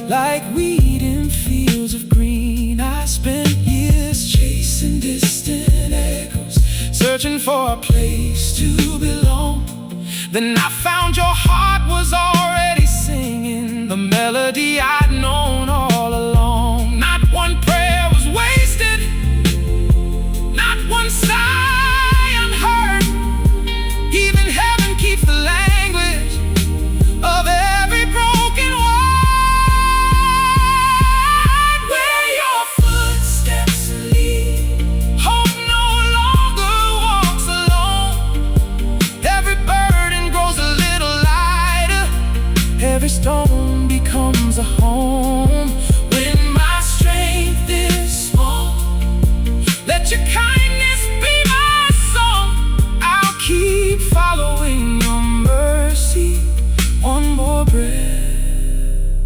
like weed in fields of green. I spent years chasing distant echoes, searching for a place to belong. Then I found your heart was already singing the melody I'd known all along. Not one prayer was wasted, not one sigh unheard. Even heaven keeps the language of every broken word. Where your footsteps lead, hope no longer walks alone. Every burden grows a little lighter, every stone becomes a home. When my strength is small, let your kindness be my song. I'll keep following your mercy. One more breath,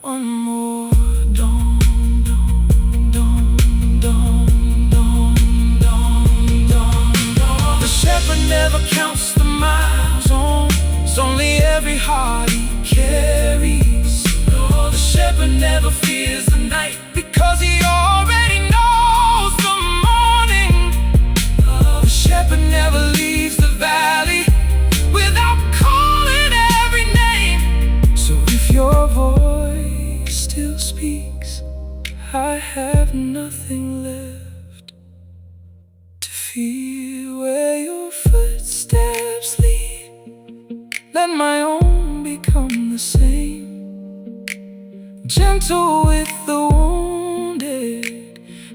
one more dawn, dawn, dawn, dawn, dawn, dawn, dawn, dawn. The shepherd never counts the miles on, it's only every heart he carries. No, the shepherd never fears the night, because he already knows the morning. The shepherd never leaves the valley without calling every name. So if your voice still speaks, I have nothing left to fear. Where your footsteps lead, let my own become the same. Gentle with the wounded,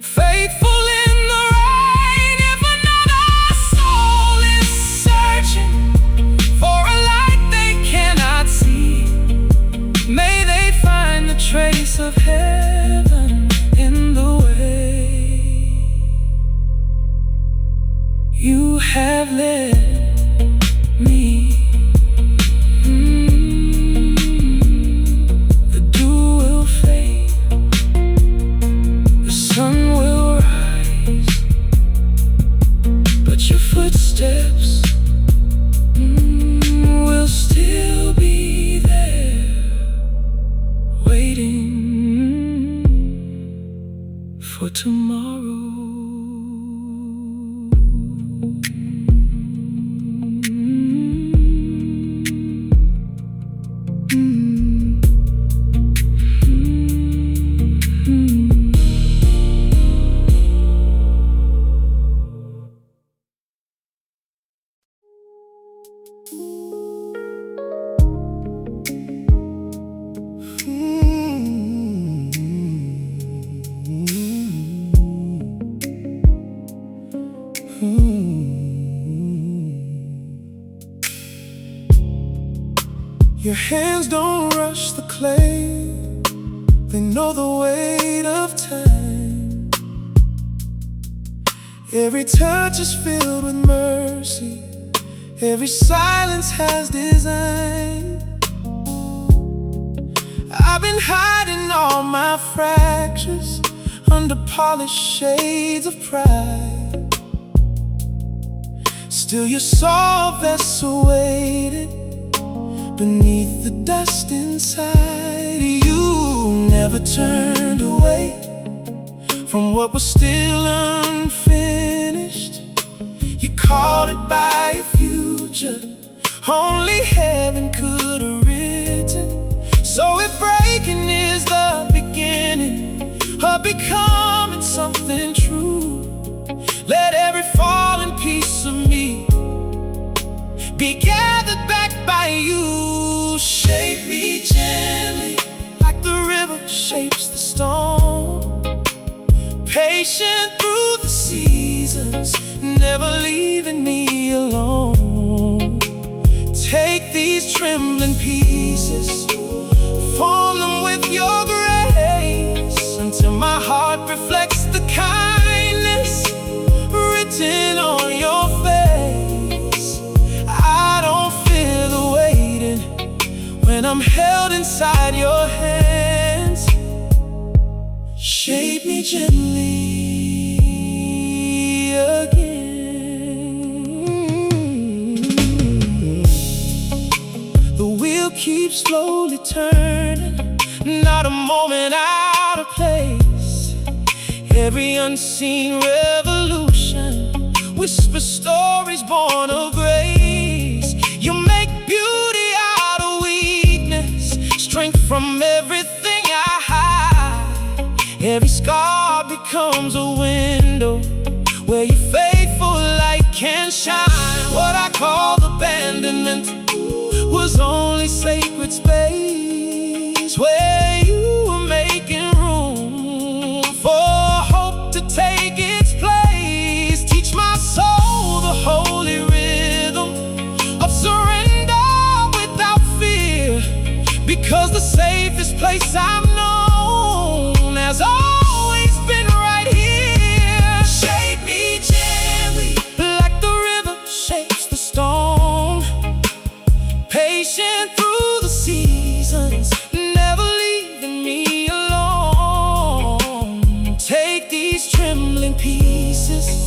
faithful in the rain. If another soul is searching for a light they cannot see, may they find the trace of heaven in the way you have led me. The dew will fade, the sun will rise, but your footsteps will still be there, waiting for tomorrow. Your hands don't rush the clay, they know the weight of time. Every touch is filled with mercy, Every silence has design. I've been hiding all my fractures under polished shades of pride. Still you saw a vessel waiting beneath the dust inside. You never turned away from what was still unfinished. You called it by your future only heaven could have written. So if breaking is the beginning of becoming something true, let every fallen piece of me be gathered back by you. Shape me gently like the river shapes the stone, patient through the seasons, never leaving me alone. Take these trembling pieces, form them with your grace, until my heart reflects the kindness written on your face. I don't fear the waiting when I'm held inside your hands. Shape me gently again. The wheel keeps slowly turning, not a moment out of place. Every unseen revolution whispers stories born of grace. You make beauty out of weakness, strength from everything I hide. Every scar becomes a window where your faithful light can shine. What I called abandonment was only sacred space, where you were making room for hope to take its place. Teach my soul the holy rhythm of surrender without fear, because the safest place I've known has always been right here. Shape me gently like the river shapes the stone, patient through the seasons, never leaving me alone. Take these trembling pieces,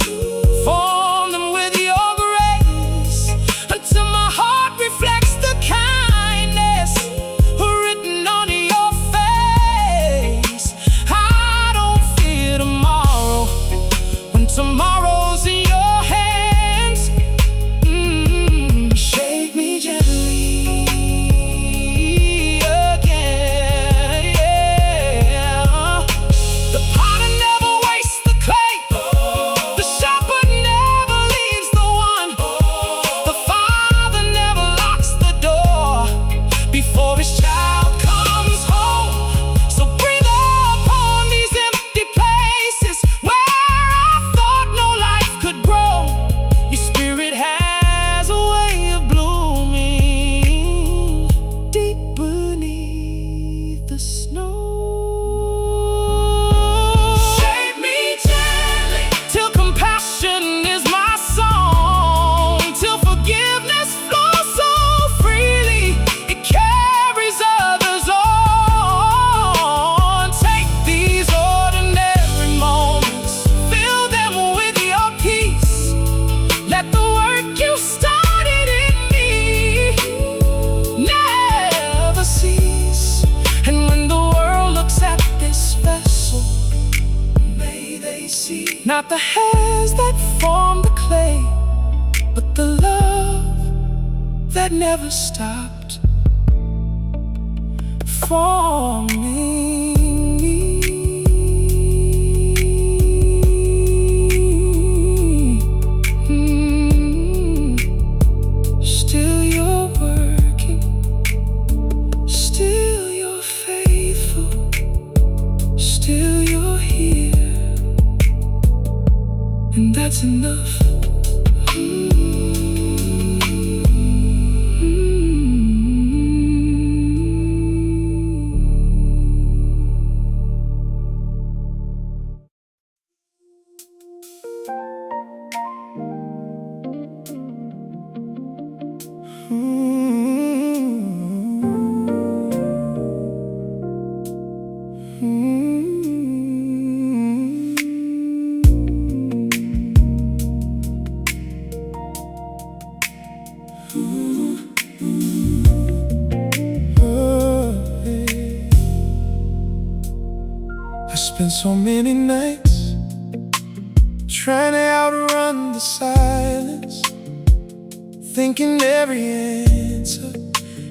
form them with your grace, until my heart reflects the kindness written on your face. I don't fear tomorrow when tomorrow's in your hands. Shake me gently again, yeah. The potter never wastes the clay, the shepherd never leaves the one, the father never locks the door before his child comes home. So breathe upon these empty places where I thought no life could grow. Your spirit has a way of blooming deep beneath the snow. Shape me gently till compassion is my song, till forgiveness flows so freely it carries others on. Take these ordinary moments, fill them with your peace. Let the work you started in me never cease. And when the world looks at this vessel, may they see not the hands that form the clay, but the love that never stopped forming me. Still you're working, still you're faithful, still you're here, and that's enough. I spent so many nights trying to outrun the silence, thinking every answer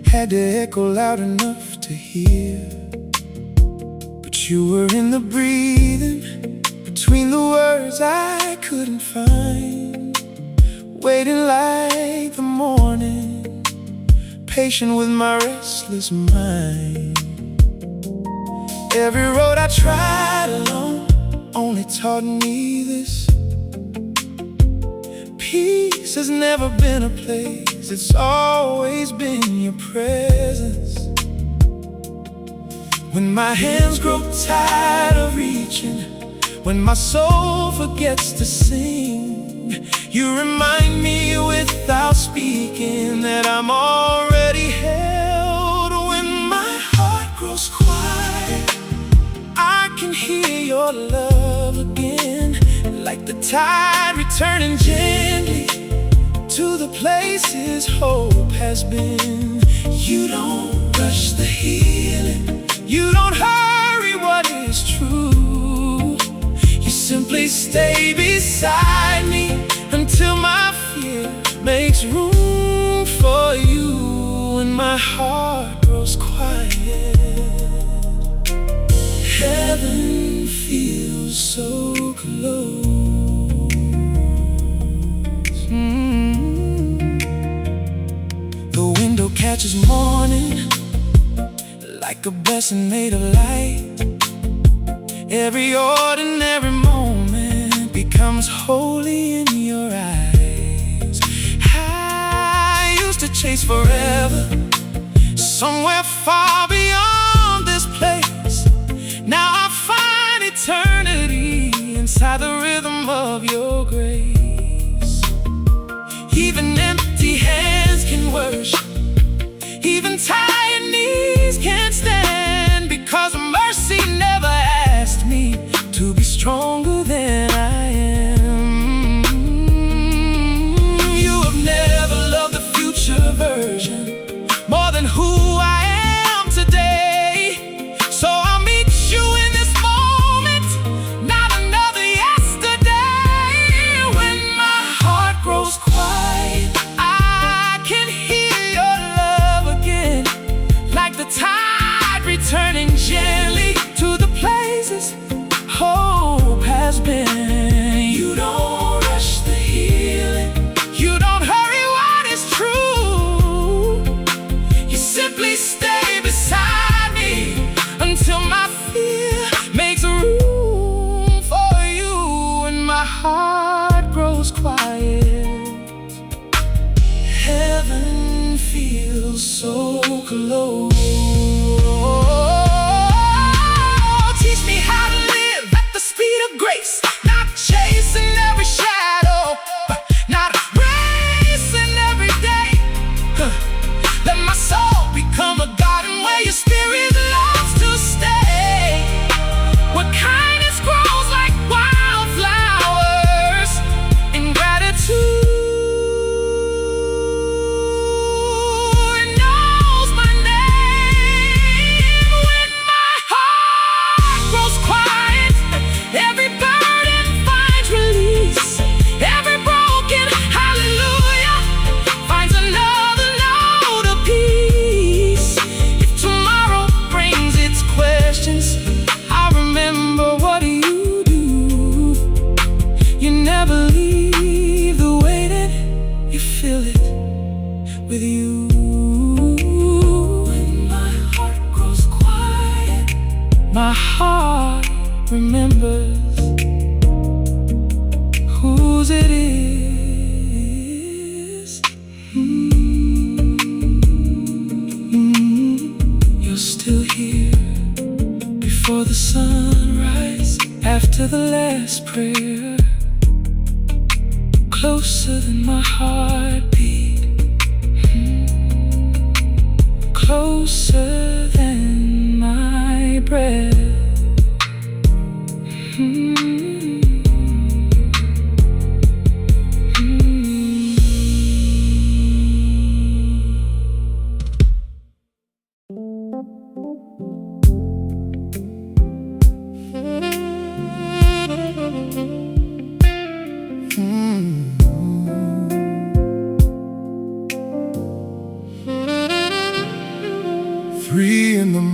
had to echo loud enough to hear. But you were in the breathing, between the words I couldn't find, waiting like the morning, patient with my restless mind. Every road I tried alone only taught me this: peace has never been a place, it's always been your presence. When my hands grow tired of reaching, when my soul forgets to sing, you remind me without speaking that I'm already held. When my heart grows quiet, I can hear your love again, like the tide returning gently to the places hope has been. You don't rush the healing, you don't hurry what is true. You simply stay beside me until my fear makes room for you. When my heart grows quiet, heaven feels so close. The window catches morning like a blessing made of light. Every ordinary moment becomes holy in your eyes. I used to chase forever, somewhere far beyond this place. Now I find eternity inside the rhythm of your grace. Even empty hands can worship, even tired knees can't stand, because mercy never asked me to be stronger than I am. You have never loved the future version more than who I am today. So I'll meet you in this moment, not another yesterday. When my heart grows quiet, I can hear your love again, like the tide returning gently to the places hope has been. You don't rush the healing, you don't hurry what is true. You simply stay beside me until my fear makes room for you. And my heart grows quiet, heaven feels so close. Teach me how to live at the speed of grace, not chasing every shadow, not racing every day. Let my soul become a garden where your spirit loves to stay, where kindness grows like wildflowers in gratitude. With you, when my heart grows quiet, my heart remembers whose it is. You're still here before the sunrise, after the last prayer, closer than my heartbeat, closer than my breath.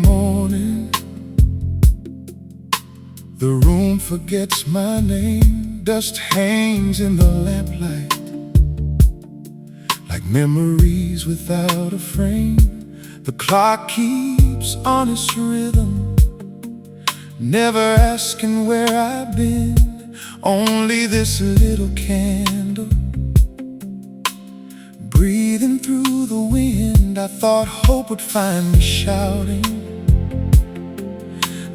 morning, the room forgets my name. Dust hangs in the lamplight, like memories without a frame. The clock keeps on its rhythm, never asking where I've been. Only this little candle breathing through the wind. I thought hope would find me shouting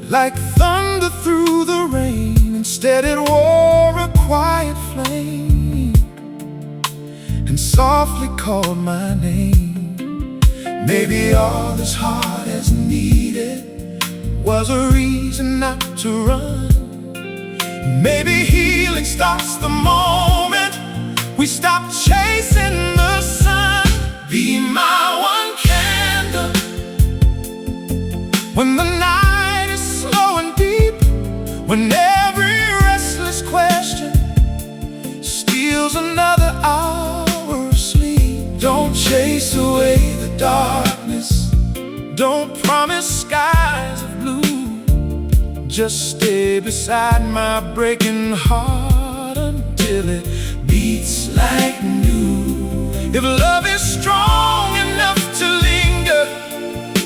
like thunder through the rain. Instead it wore a quiet flame and softly called my name. Maybe all this heart has needed was a reason not to run. Maybe healing starts the moment we stop chasing the sun. Be my one candle when the night is slow and deep, when every restless question steals another hour of sleep. Don't chase away the darkness, don't promise skies of blue. Just stay beside my breaking heart until it beats like new. If love is strong enough to linger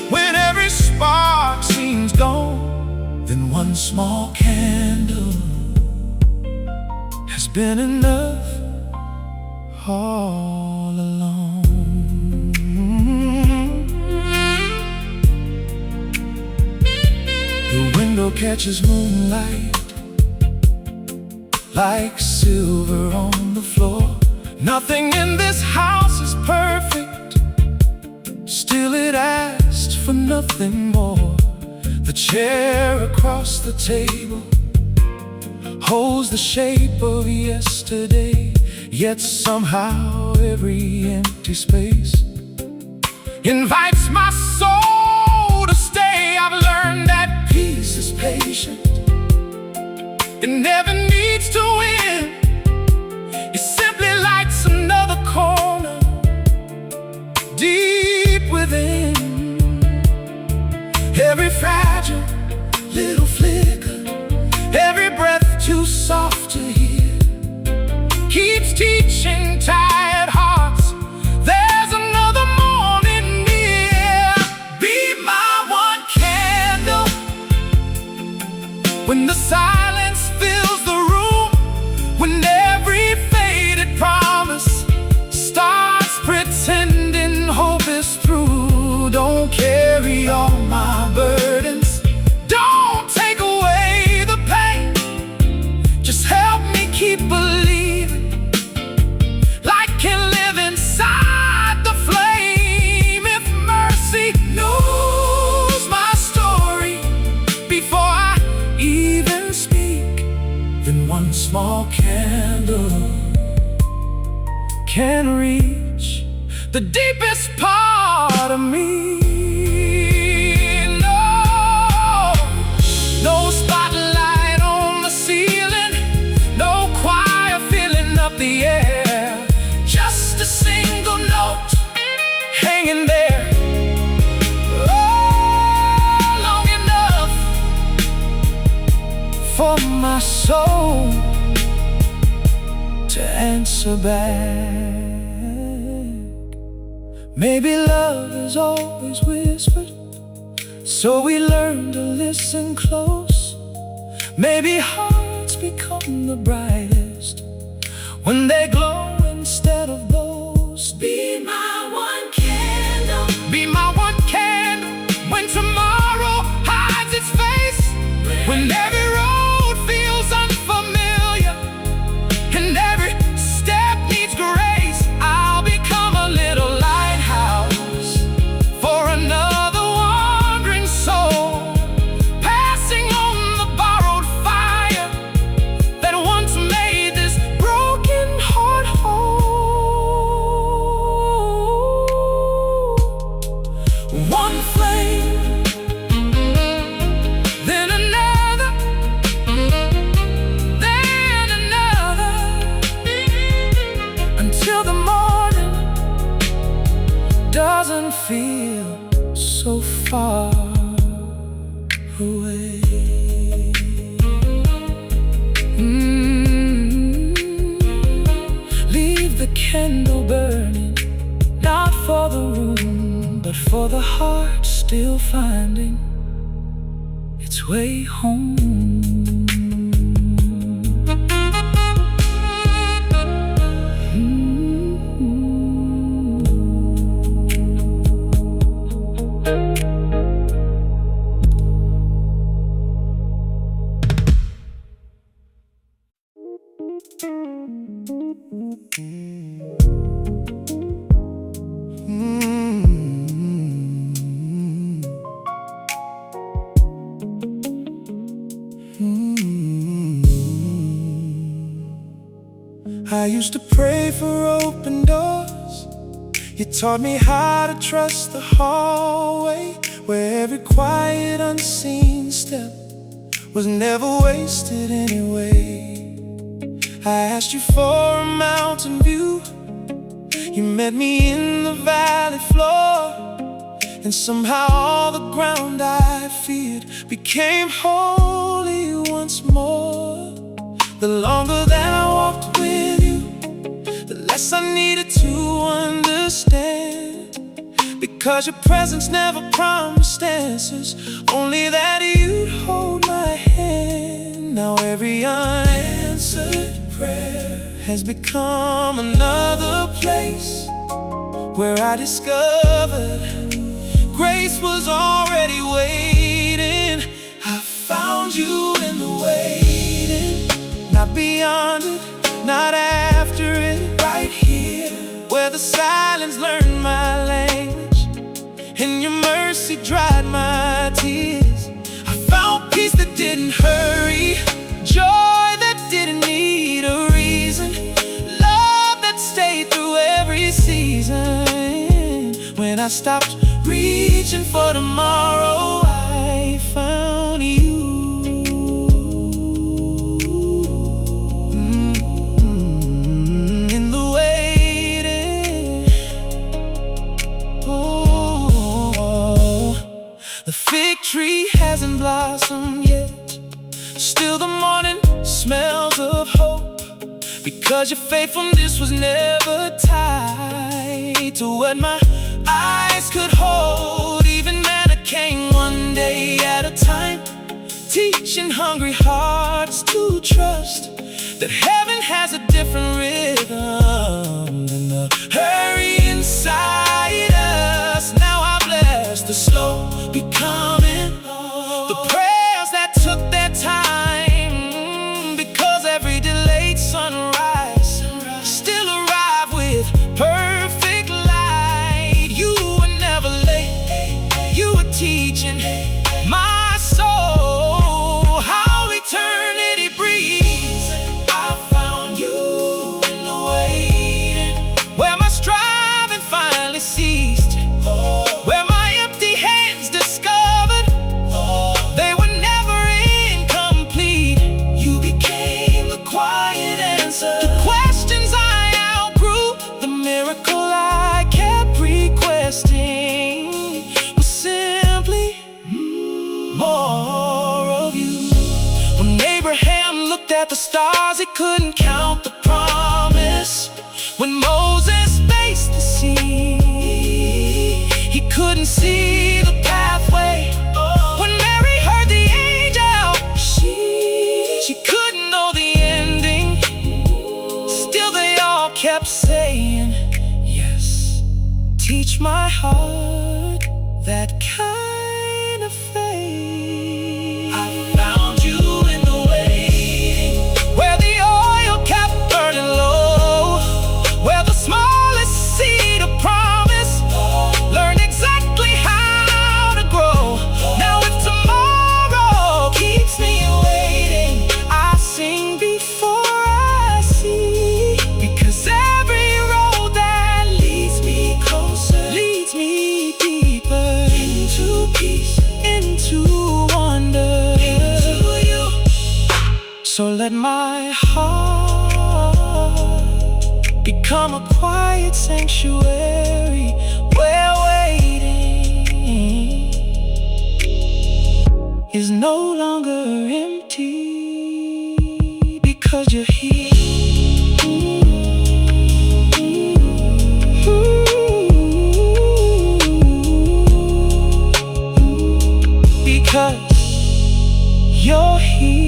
when every spark seems gone, then one small candle has been enough all along. The window catches moonlight like silver on the floor. Nothing in this house is perfect, still it asked for nothing more. The chair across the table holds the shape of yesterday, yet somehow every empty space invites my soul to stay. I've learned that peace is patient, it never needs to win. It simply lights another corner deep within. Every fragile little flicker, every breath too soft to hear, keeps teaching tired hearts there's another morning near. Be my one candle when the silence fills the room, when every faded promise starts pretending hope is through. Don't carry all my burdens, don't take away the pain, just help me keep believing light can live inside the flame. If mercy knows my story before I even speak, then one small candle can reach the deepest part of me. No spotlight on the ceiling, no choir filling up the air, just a single note hanging there, oh, long enough for my soul to answer back. Maybe love is always whispered, so we learn to listen close. Maybe hearts become the brightest when they glow instead of those. Be my one candle, be my one candle when tomorrow hides its face, when every road feels unfamiliar and every step needs grace. I'll become a little lighthouse for another wandering soul, passing on the borrowed fire that once made this broken heart whole. for the heart still finding its way home. I used to pray for open doors. You taught me how to trust the hallway, where every quiet unseen step was never wasted anyway. I asked you for a mountain view. You met me in the valley floor, and somehow all the ground I feared became holy once more. The longer that I walked with you, the less I needed to understand, because your presence never promised answers, only that you'd hold my hand. Now every unanswered prayer has become another place where I discovered grace was already waiting. I found you in the waiting, not beyond it, not after it, right here where the silence learned my language and your mercy dried my tears. I found peace that didn't hurry, joy that didn't need a reason, love that stayed through every season. When I stopped reaching for tomorrow, I found you. The fig tree hasn't blossomed yet, still the morning smells of hope, because your faithfulness was never tied to what my eyes could hold. Even manna came one day at a time, teaching hungry hearts to trust that heaven has a different rhythm than the hurry inside us. Now I bless the slow becoming, the prayers that took their time, because every delayed sunrise still arrived with perfect light. You were never late, you were teaching my soul how eternity breathes. I found you in the waiting, where my striving finally ceased, where my empty hands discovered they were never incomplete. You became the quiet answer, the questions I outgrew, the miracle I kept requesting was simply more of you. When Abraham looked at the stars, he couldn't count the promise. When Moses faced the sea, he couldn't see the pathway. When Mary heard the angel, she couldn't know the ending. Still they all kept saying, yes, teach my heart that kind of faith. I found you in the waiting, where the oil kept burning low, where the smallest seed of promise learned exactly how to grow. Now if tomorrow keeps me waiting, I sing before I see, because every road that leads me closer leads me deeper into peace, into wonder, into you. So let my heart become a quiet sanctuary where waiting is no longer empty, because you're here. because you're here.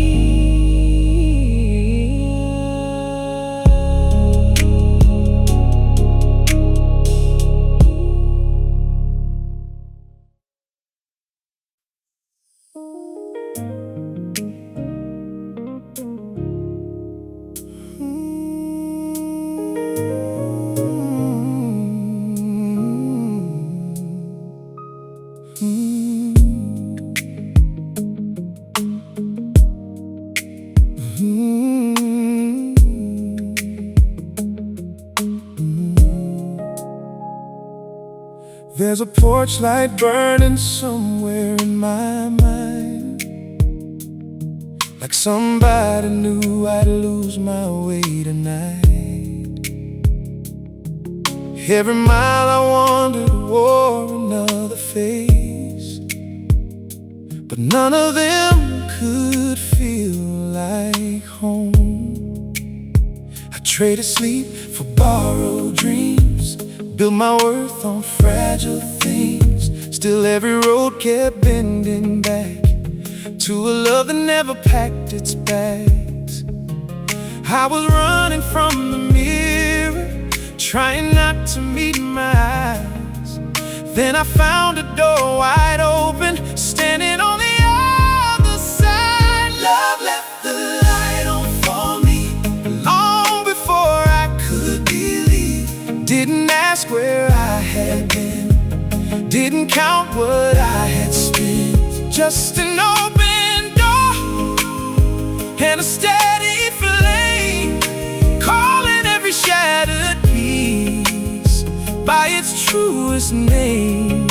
There's a porch light burning somewhere in my mind, like somebody knew I'd lose my way tonight. Every mile I wandered wore another face, but none of them could feel like home. I traded sleep for borrowed dreams, built my worth on fragile things. Still every road kept bending back to a love that never packed its bags. I was running from the mirror, trying not to meet my eyes. Then I found a door wide open, standing on the other side. Love left the light on for me long before I could believe. Didn't ask where I had been, didn't count what I had spent. Just an open door and a steady flame, calling every shattered piece by its truest name.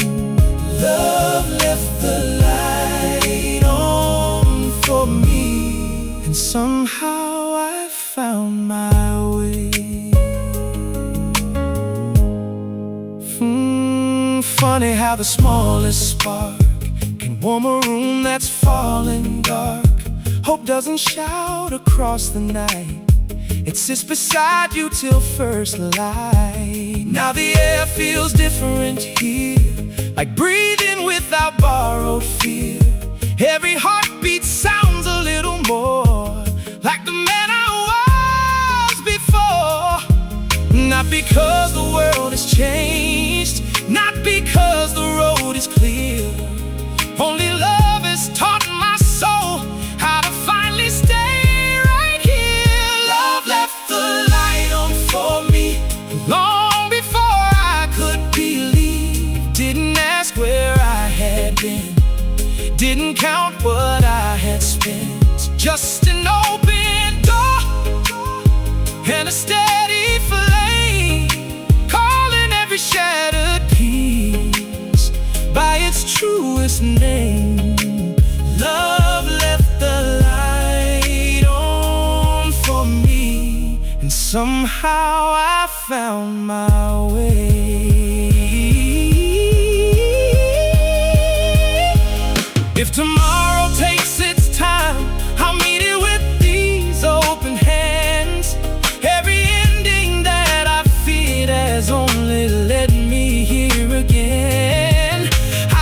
Love left the light on for me, and somehow I found my way. Funny how the smallest spark can warm a room that's falling dark. Hope doesn't shout across the night, it sits beside you till first light. Now the air feels different here, like breathing without borrowed fear. Every heartbeat sounds a little more like the man I was before. Not because the world has changed, not because the road is clear. Only love has taught my soul how to finally stay right here. Love left the light on for me long before I could believe. Didn't ask where I had been, didn't count what I had spent. Just an open door and a steady flame, calling every shattered piece by its truest name. Love left the light on for me, and somehow I found my way. If tomorrow takes its time, I'll meet it with these open hands. Every ending that I feared has only led me here again.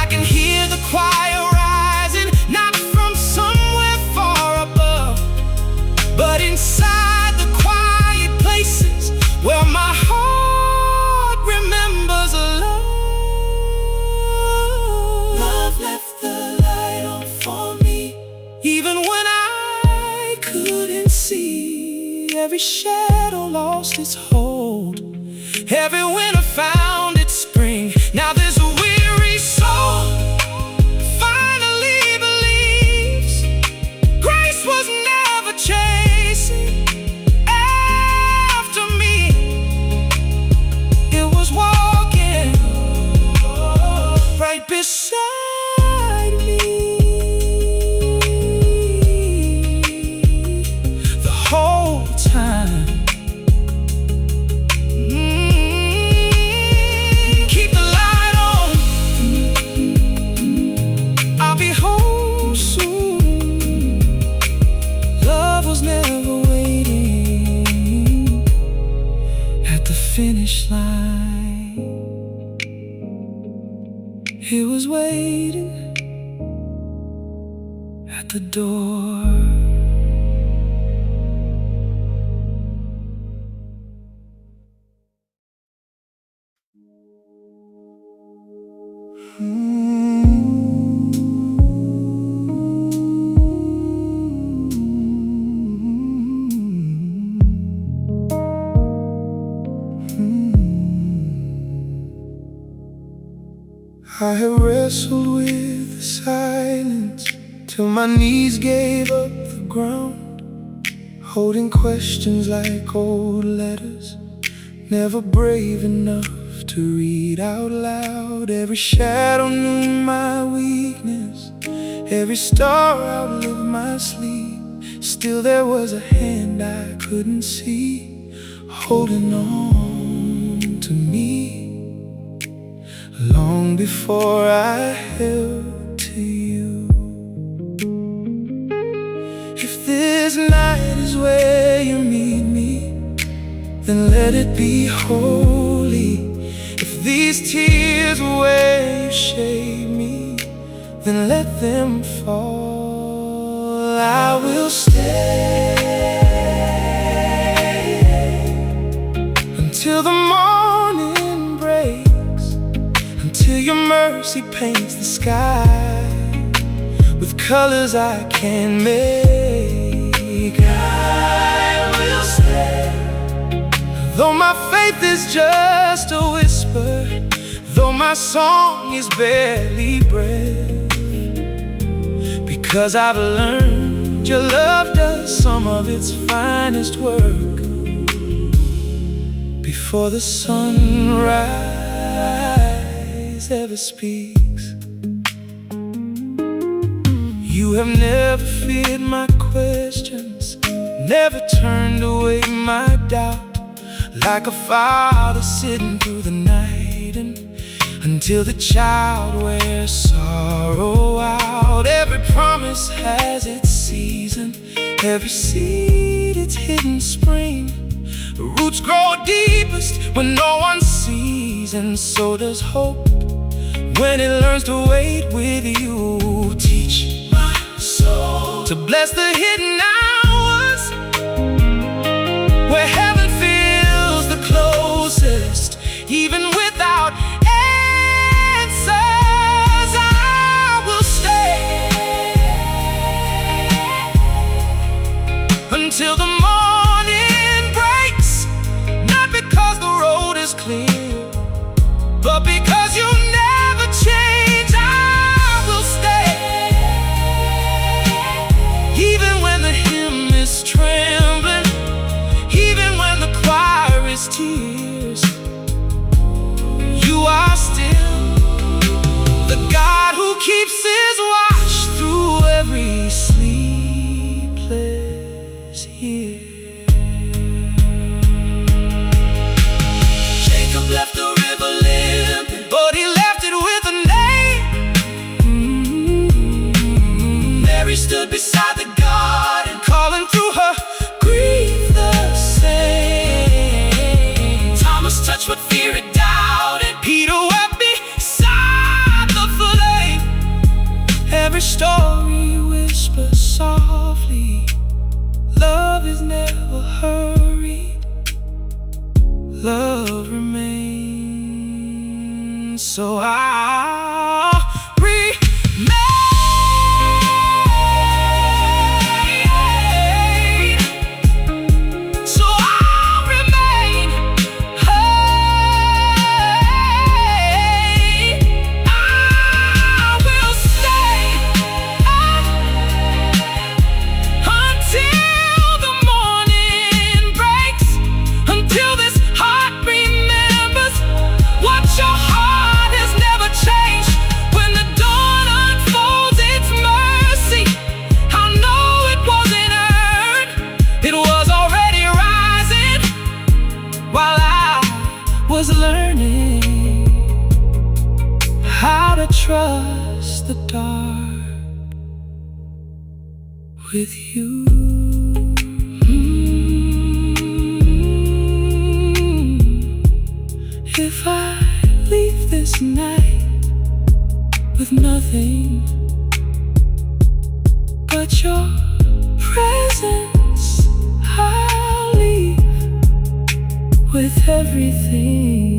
I can hear the choir rising, not from somewhere far above, but inside the quiet places where my heart remembers love. Love left the light on for me, even when I couldn't see. Every shadow lost its hold, every winter found its spring. Now there's a weary soul finally believes grace was never chasing after me. It was walking right beside me the whole time. Keep the light on, I'll be home soon. Love was never waiting at the finish line. It was waiting at the door. I have wrestled with the silence till my knees gave up the ground, holding questions like old letters, never brave enough to read out loud. Every shadow knew my weakness, every star outlived my sleep. Still there was a hand I couldn't see, holding on to me, long before I held to you. If this night is where you meet me, then let it be holy. If these tears are where you shade me, then let them fall. I will stay until the morning breaks, until your mercy paints the sky with colors I can't make. I will stay, though my faith is just a whisper, though my song is barely breath, because I've learned your love does some of its finest work before the sunrise ever speaks. You have never feared my questions, never turned away my doubt, like a father sitting through the night and until the child wears sorrow out. Every promise has its season, every seed its hidden spring. The roots grow deepest when no one sees, and so does hope when it learns to wait with you. Teach my soul to bless the hidden hours where heaven feels the closest, even without answers. I will stay until the morning breaks, not because the road is clear, but because you never change. I will stay, even when the hymn is trembling, even when the choir is tears. You are still the God who keeps his watch through every sleepless year. Jacob left the river limping, but he left it with a name. Mary stood beside the garden, calling through her grief the same. Thomas touched what fear had doubted, Peter wept beside the flame. Every story whispers softly, love is never hurried, love remains. So I'll remain, so I'll remain. Hey, I will stay until the morning breaks, until this heart remembers what your heart has never changed. When the dawn unfolds its mercy, I'll know it wasn't earned, it was already rising while I was learning how to trust the dark with you. If I leave this night with nothing, but your presence I'll leave with everything.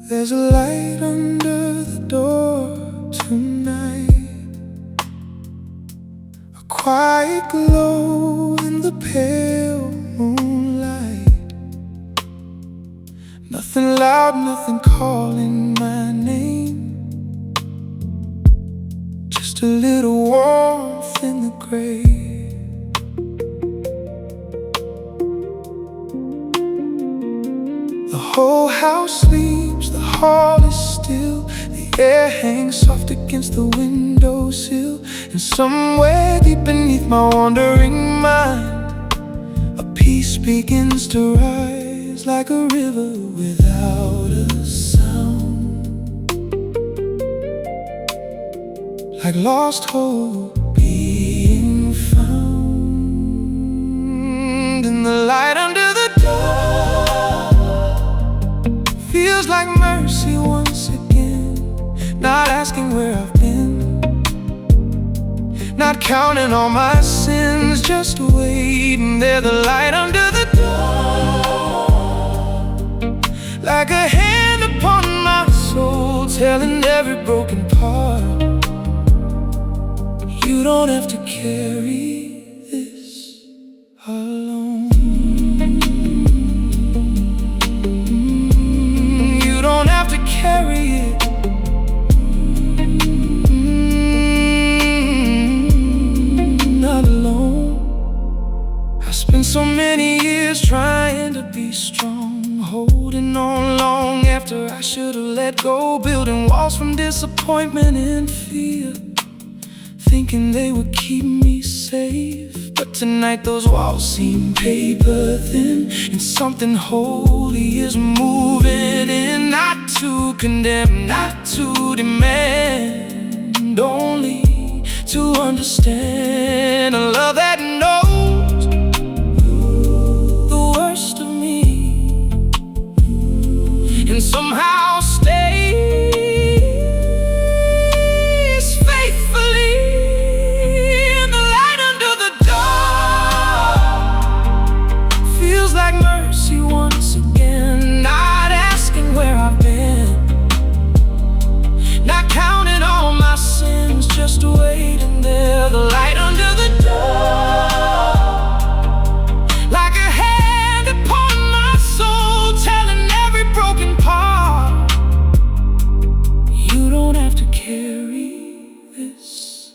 There's a light under the door tonight, a quiet glow in the pale moonlight. Nothing loud, nothing calling my name, just a little warmth in the grave. The whole house sleeps, the hall is still, the air hangs soft against the windowsill. And somewhere deep beneath my wandering mind, a peace begins to rise like a river without a sound, like lost hope being found. In the light under the door feels like mercy once again. Not asking where I've been, not counting all my sins, just waiting there. The light under the door, like a hand upon my soul, telling every broken part, you don't have to carry this alone. Carry it. Not alone. I spent so many years trying to be strong, holding on long after I should have let go, building walls from disappointment and fear, thinking they would keep me safe. But tonight those walls seem paper thin, and something holy is moving in. Not to condemn, not to demand, only to understand. A love that knows the worst of me, and somehow stays faithfully. In the light under the door feels like mercy once again. Not asking where I've been, not counting all my sins, just waiting there. The light under the door, like a hand upon my soul, telling every broken part, you don't have to carry this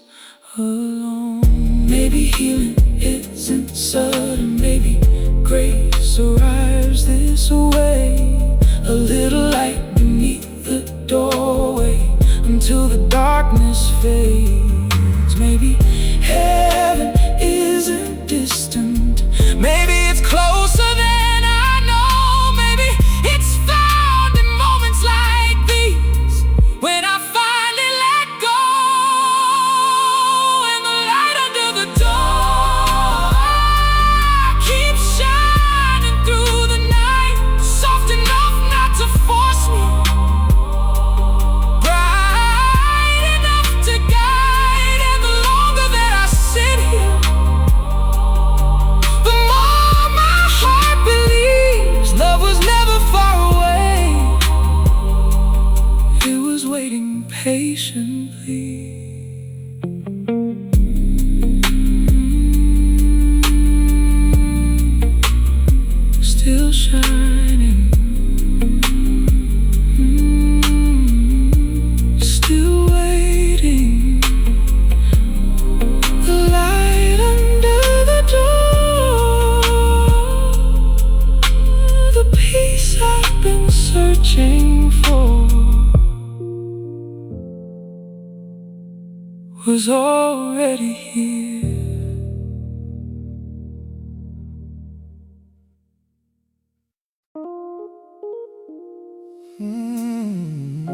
alone. Maybe healing isn't sudden, maybe grace arrives this way. A little light beneath the doorway until the darkness fades. Maybe heaven isn't distant, maybe it's closer than I know. Maybe it's found in moments like these, when I finally let go. And the light under the door keeps shining through the night, soft enough not to force me, bright enough to guide. And the longer that I sit here, the more my heart believes love was never far away. It was waiting patiently. Still shining, still waiting. The light under the door, the peace I've been searching for, was already here. Mm.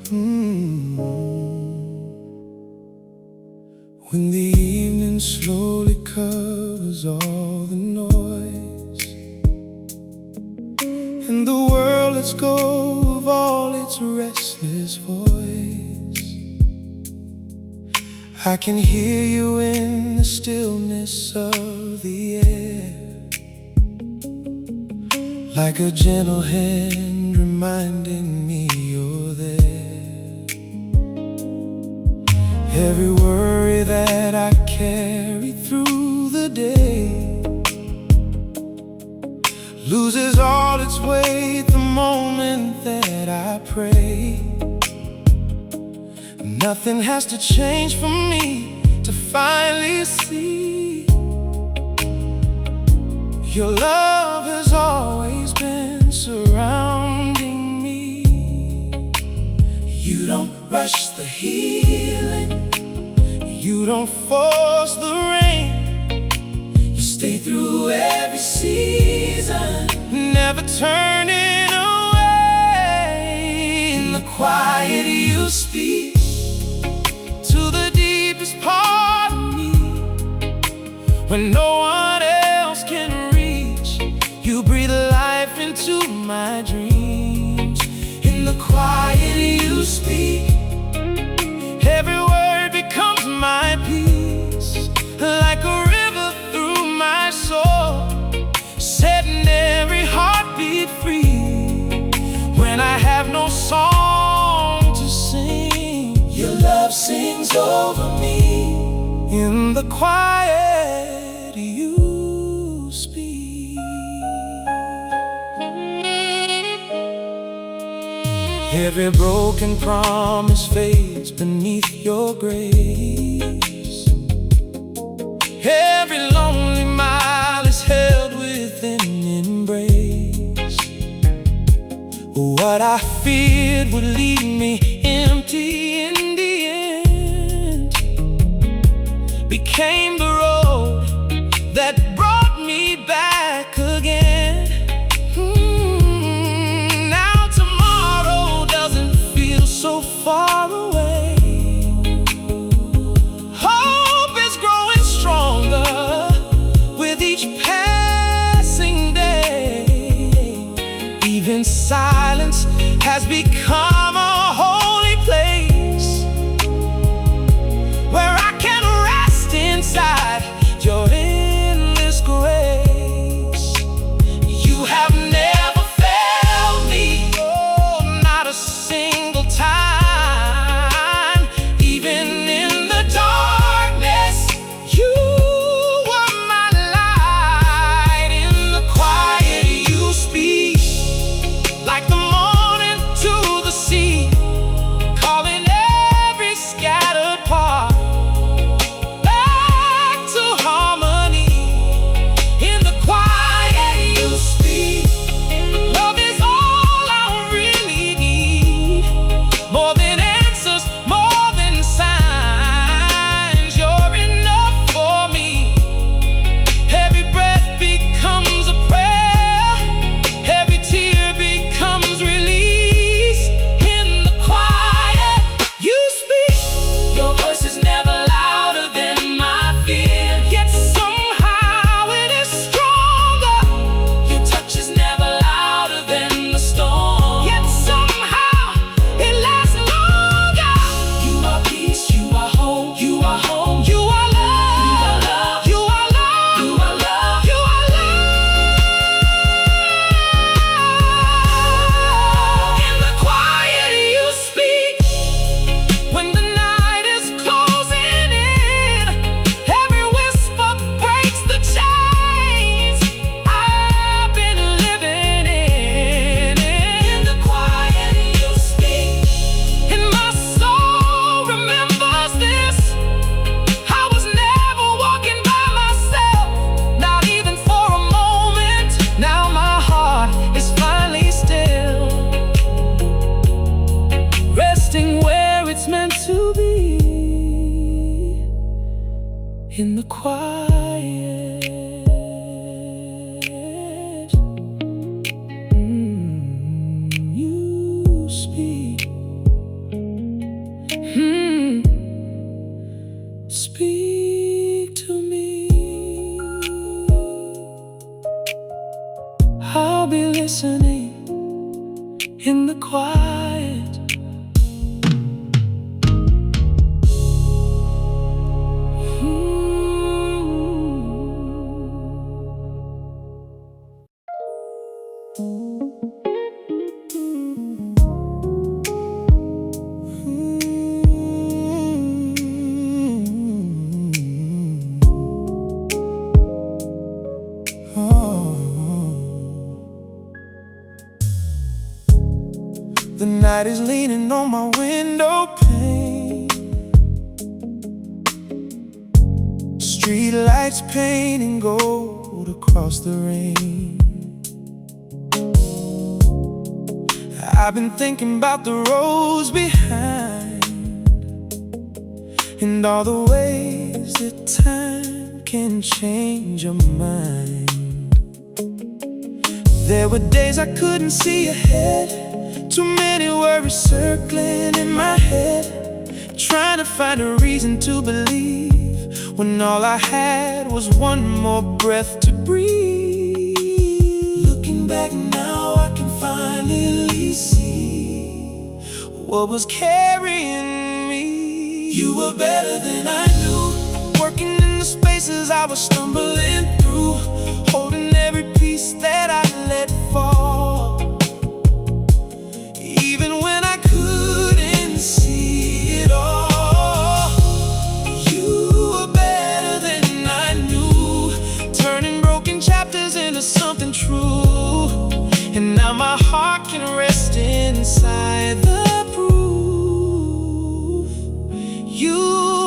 Mm. When the evening slowly covers all the noise, and the world lets go of all its restless voice, I can hear you in the stillness of the air, like a gentle hand reminding me you're there. Every worry that I carry through the day loses all its weight the moment that I pray. Nothing has to change for me to finally see your love has always been surrounding me. You don't rush the healing, you don't force the rain. You stay through every season, never turning away. In the quiet you speak to the deepest part of me, when no one else can reach. You breathe life into my dreams. In the quiet you speak, every word becomes my peace, like a river through my soul, setting every heartbeat free. When I have no song to sing, your love sings over me. In the quiet you speak. Every broken promise fades beneath your grace. Every lonely mile is held within embrace. What I feared would leave me empty in the end became the road that brought me back again. Now tomorrow doesn't feel so far away. Hope is growing stronger with each passing day. Even silence has become a holy place where I can rest inside in the quiet. You speak. Speak to me. I'll be listening in the quiet. The night is leaning on my window pane. Street lights painting gold across the rain. I've been thinking about the roads behind, and all the ways that time can change your mind. There were days I couldn't see ahead, too many worries circling in my head, trying to find a reason to believe, when all I had was one more breath to breathe. Looking back now, I can finally see what was carrying me. You were better than I knew, working in the spaces I was stumbling through, holding every piece that I let fall. Even when I couldn't see it all, you were better than I knew, turning broken chapters into something true. And now my heart can rest inside the proof. You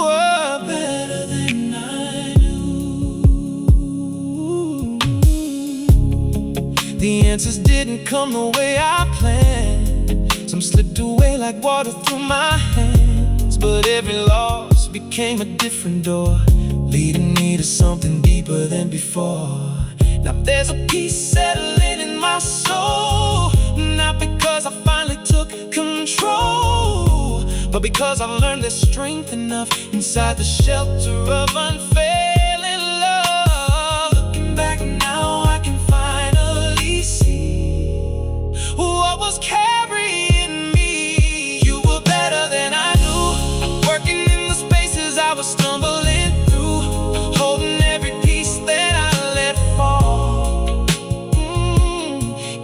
were better than I knew. The answers didn't come the way I planned. Some slipped away like water through my hands, but every loss became a different door, leading me to something deeper than before. Now there's a peace settling in my soul, not because I finally took control, but because I learned there's strength enough inside the shelter of unfailing love. Looking back now, I can finally see what was carrying me. You were better than I knew, working in the spaces I was stumbling through, holding every piece that I let fall.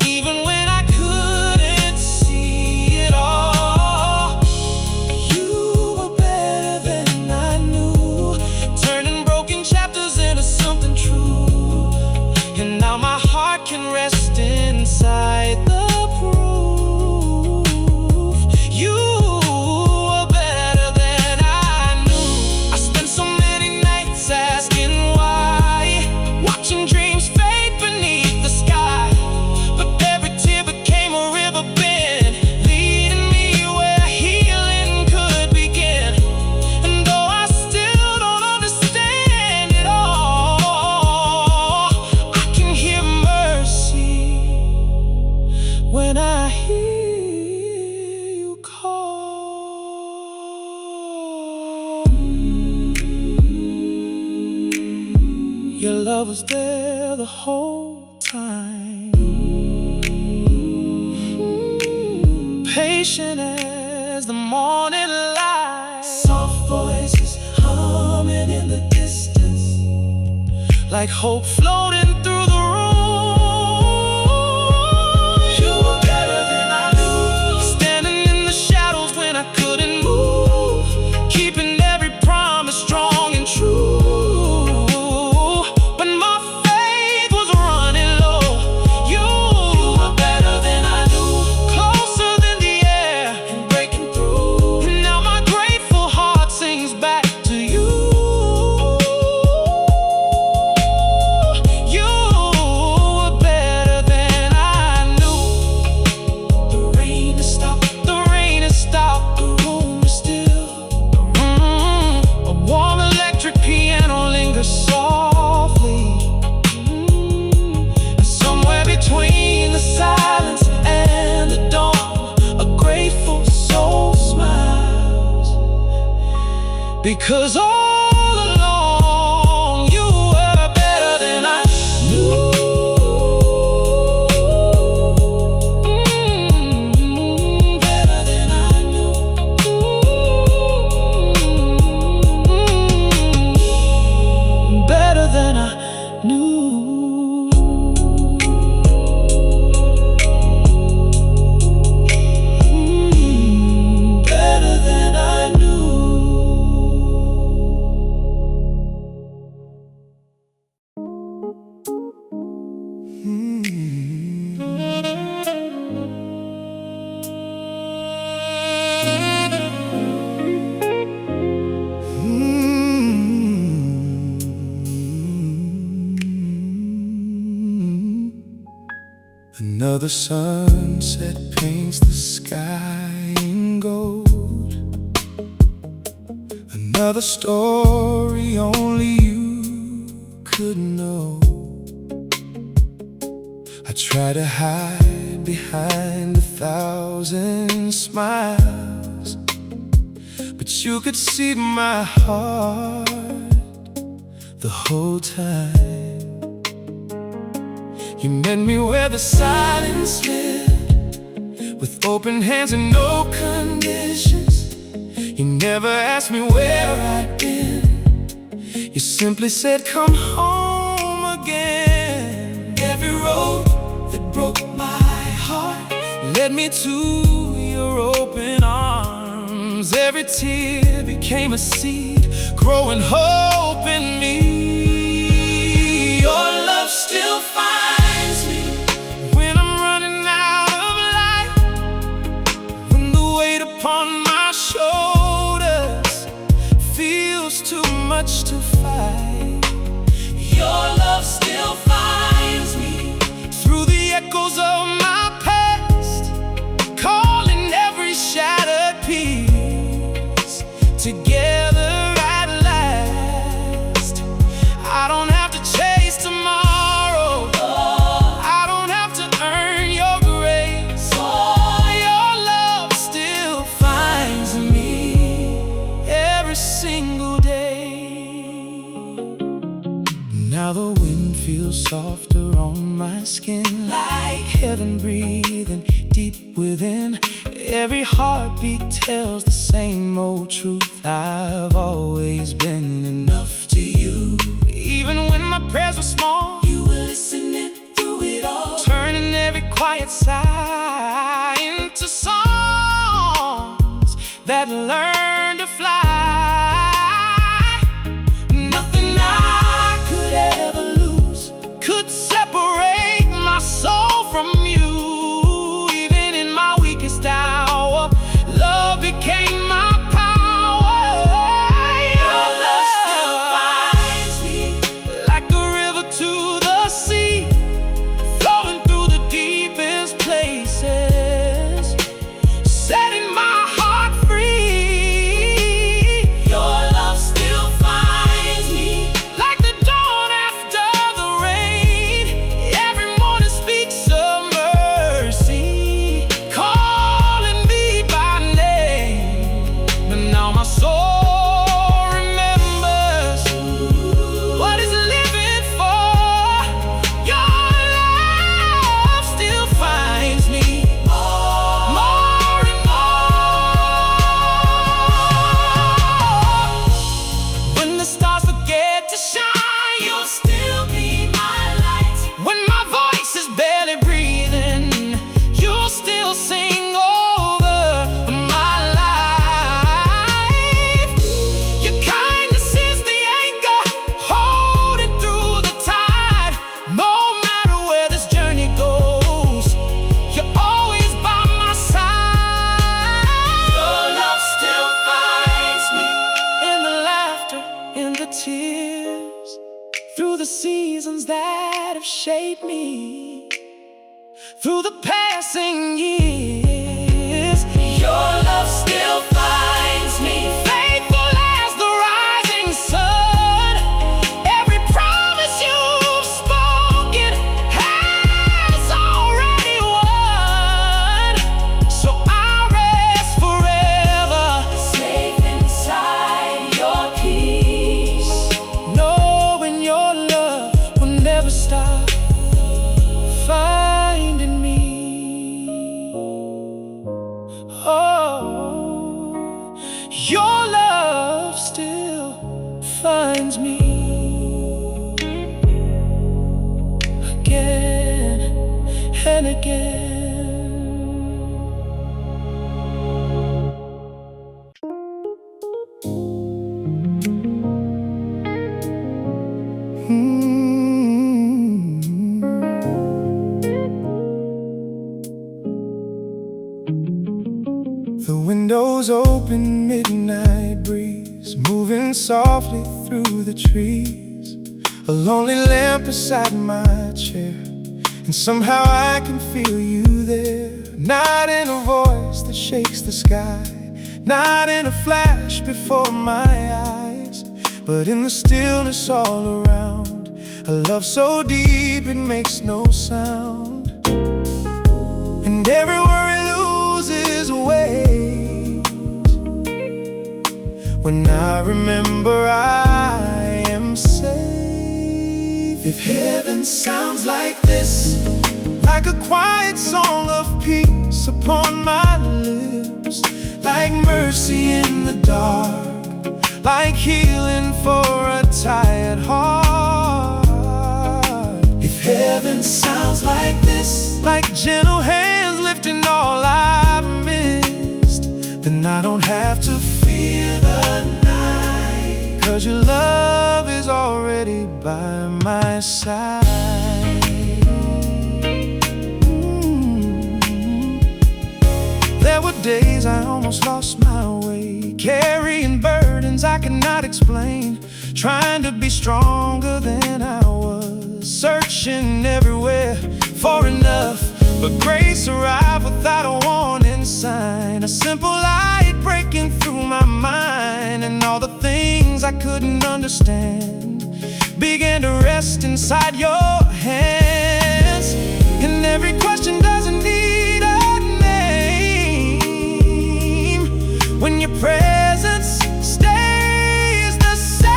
Even when I couldn't see it all, you were better than I knew, turning broken chapters into something true. And now my heart can rest inside the proof. You were better than I knew. I spent so many nights asking why, watching dreams fade beneath the sky, but every tear became a river bend, leading me where healing could begin. And though I still don't understand it all, I can hear mercy when I hear you call. Your love was there the whole time, patient as the morning light. Soft voices humming in the distance, like hope floating through the room. You were better than I knew, standing in the shadows when I couldn't move, keeping every promise strong and true. When my faith was running low, you were better than I knew, closer than the air and breaking through. And now my grateful heart sings back to you. You Because all along you were better than I knew. Better than I knew. Better than I knew. Better than I knew. Another sunset paints the sky in gold. Another story only you could know. I try to hide behind 1,000 smiles, but you could see my heart the whole time. You met me where the silence lived, with open hands and no conditions. You never asked me where I'd been. You simply said, come home again. Every road that broke my heart led me to your open arms. Every tear became a seed, growing hope in me. Your love still finds me when I'm running out of light, when the weight upon my shoulders feels too much to fight. Your love still finds me through the echoes of my past, calling every shattered piece together at last. I don't have to chase tomorrow. I don't have to earn your grace. Your love still finds me every single day. Now the wind feels softer on my skin, like heaven breathing deep within. Every heartbeat tells the same old truth. I've always been enough to you. Even when my prayers were small, you were listening through it all, turning every quiet sigh into songs that learn to fly. Nothing I could ever lose could separate my soul from you. Even in my weakest hour, love became my power. Your love still finds me like a river to the sea, flowing through the deepest places, setting my heart free. Your love still finds me like the dawn after the rain. Every morning speaks of mercy, calling me by name. But now my soul remembers what it's living for. Your love still finds me more and more. When the stars forget to shine, you'll still be my light. When my voice is barely breathing, you'll still sing over my life. Your kindness is the anchor holding through the tide. No matter where this journey goes, you're always by my side. Your love still finds me in the laughter, in the tears, through the seasons that have shaped me, through the passing years. Your love still finds me faithful as the rising sun. Every promise you've spoken has already won. So I rest forever, safe inside your finds me again and again. The windows open, midnight breeze moving softly through the trees. A lonely lamp beside my chair, and somehow I can feel you there. Not in a voice that shakes the sky, not in a flash before my eyes, but in the stillness all around. A love so deep it makes no sound, and every worry loses weight when I remember I am safe. If heaven sounds like this, like a quiet song of peace upon my lips, like mercy in the dark, like healing for a tired heart. If heaven sounds like this, like gentle hands lifting all I've missed, then I don't have to fear the night, 'cause your love is already by my side. There were days I almost lost my way, carrying burdens I could not explain, trying to be stronger than I was, searching everywhere for enough. But grace arrived without a warning sign, a simple light breaking through my mind, and all the things I couldn't understand began to rest inside your hands. And every question doesn't need a name when your presence stays the same.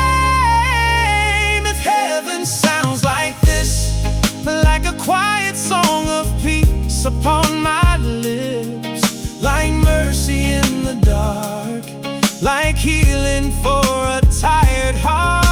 If heaven sounds like this, like a quiet song of peace upon my lips, like mercy in the dark, like healing for a tired heart.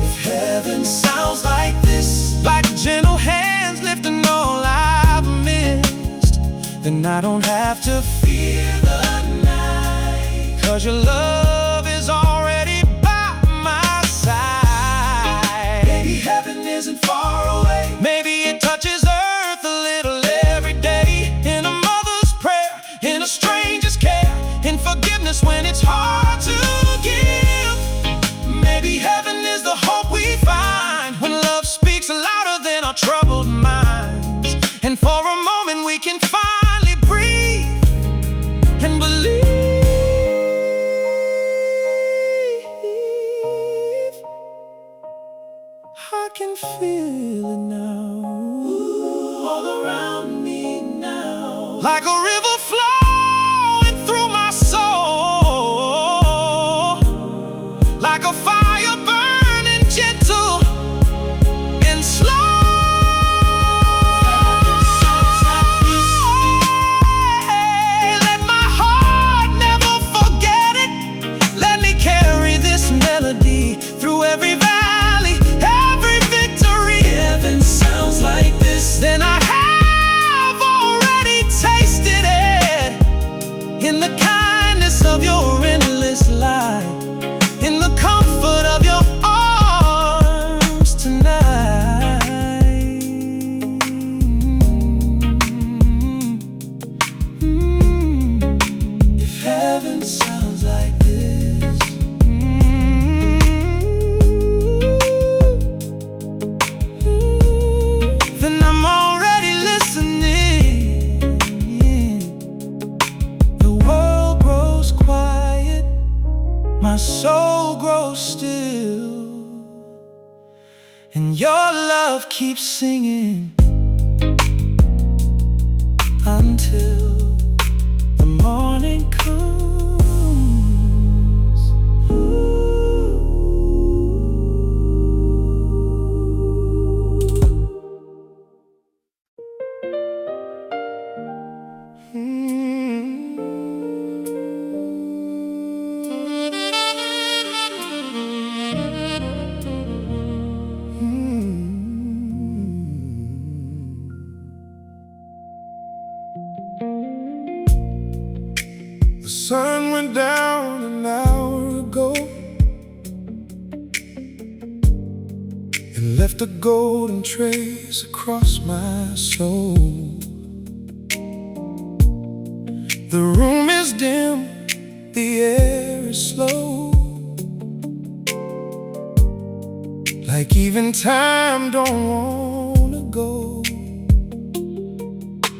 If heaven sounds like this, like gentle hands lifting all I've missed, then I don't have to fear the night, 'cause your love is already by my side. Maybe heaven isn't far away, maybe it touches earth a little every day, in a mother's prayer, in a stranger's care, in forgiveness when it's hard to give. Maybe heaven is the hope we find when love speaks louder than our troubled minds, and for a moment we can finally breathe and believe. I can feel it now, all around me now, like a river flowing through my soul, like a fire burning gentle and slow. Let my heart never forget it. Let me carry this melody through every valley, every victory. Heaven sounds like this, then I have already tasted it, in the kindness of your endless light, in the comfort of your arms tonight. If heaven sounds like this, then I'm already listening. The world grows quiet, my soul grows still, and your love keeps singing until the morning comes. ago and left a golden trace across my soul. The room is dim, the air is slow, like even time don't wanna go.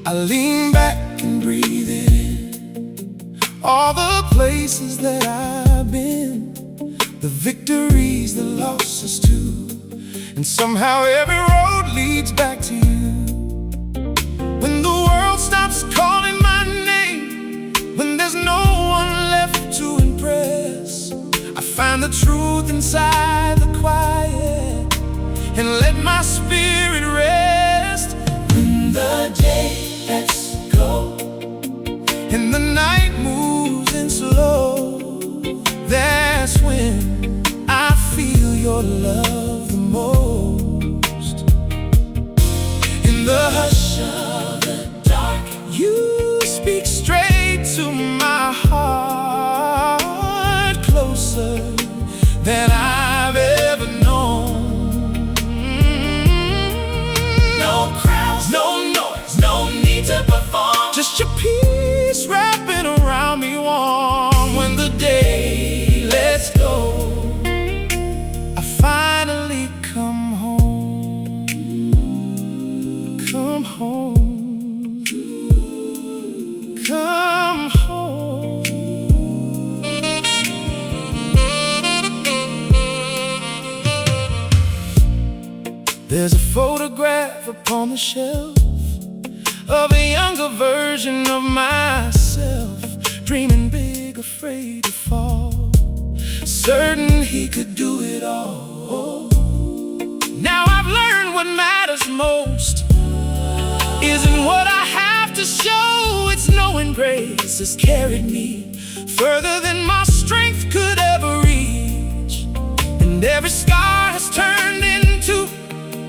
I lean back and breathe in all the places that I've been, the victories, the losses too, and somehow every road leads back to you. When the world stops calling my name, when there's no one left to impress, I find the truth inside the quiet and let my spirit rest. When the day lets go and the night moves in slow, that's when I feel your love the most. In the hush of the dark, you speak straight to my heart, closer than I've ever known. No crowds, no noise, no need to perform, just your peace wrapping around me warm. When the day lets go, I finally come home. Come home. Come home. There's a photograph upon the shelf of a younger version of myself, dreaming big, afraid to fall, certain he could do it all. Now I've learned what matters most isn't what I have to show, it's knowing grace has carried me further than my strength could ever reach. And every scar has turned into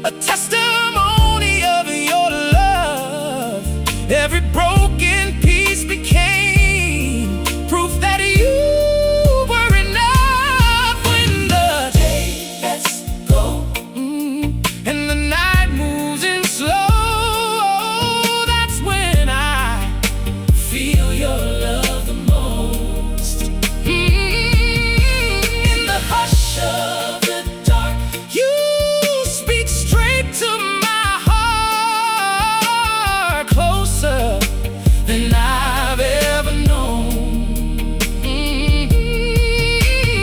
a testimony of your love. Every broken piece became proof that you were enough. When the day lets go and the night moves in slow, that's when I feel your love the most. In the hush of the dark, you speak straight to my heart, closer than I've ever known.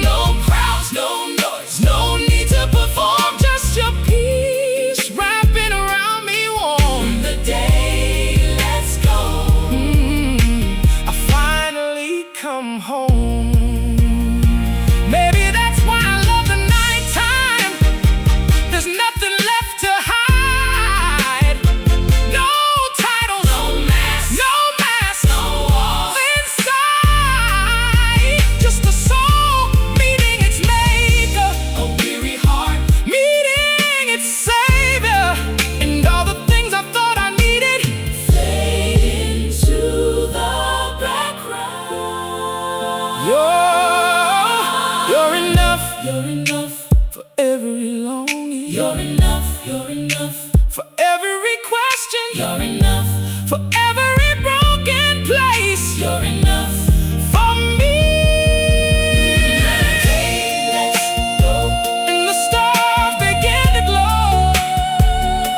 No crowds, no noise, no need to perform, just your peace wrapping around me warm. When the day lets go, I finally come home. Maybe that's why I love the nighttime. There's nothing left to hide. No title, no mask, no walls inside. Just a soul meeting its maker, a weary heart meeting its savior. And all the things I thought I needed fade into the background. You're enough. You're enough for every longing. You're enough. You're enough for every question. You're enough for every broken place. You're enough for me. Let's go. And the stars begin to glow.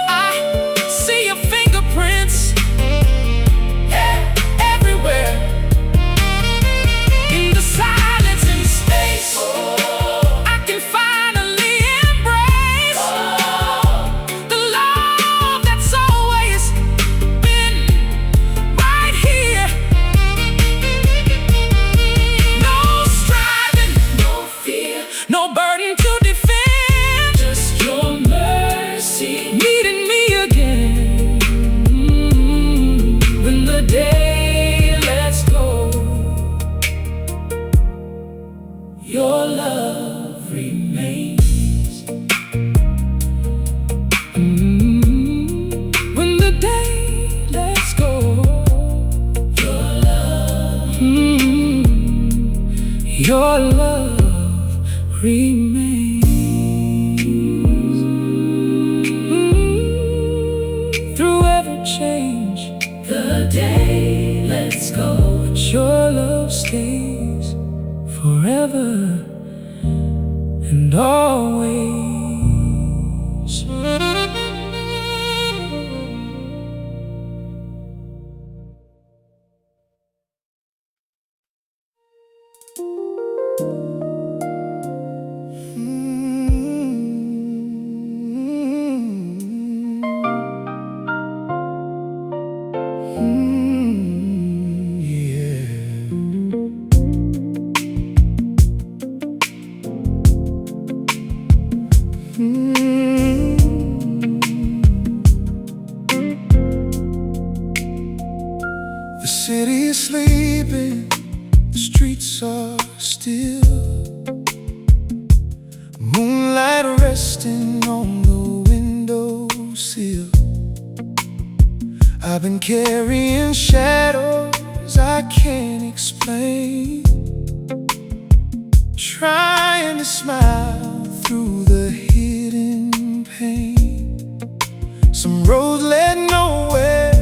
I see your fingerprints everywhere, in the silence and space. I can finally embrace the love that's always been right here. No striving, no fear, no burden to defend, just your mercy meeting me again. When the day lets go, your love remains. When the day lets go, your love, your love. remains. Through every change, The day lets go. but your love stays forever and always. The city is sleeping, the streets are still. Moonlight resting on the windowsill. I've been carrying shadows I can't explain, trying to smile through the hidden pain. Some roads led nowhere,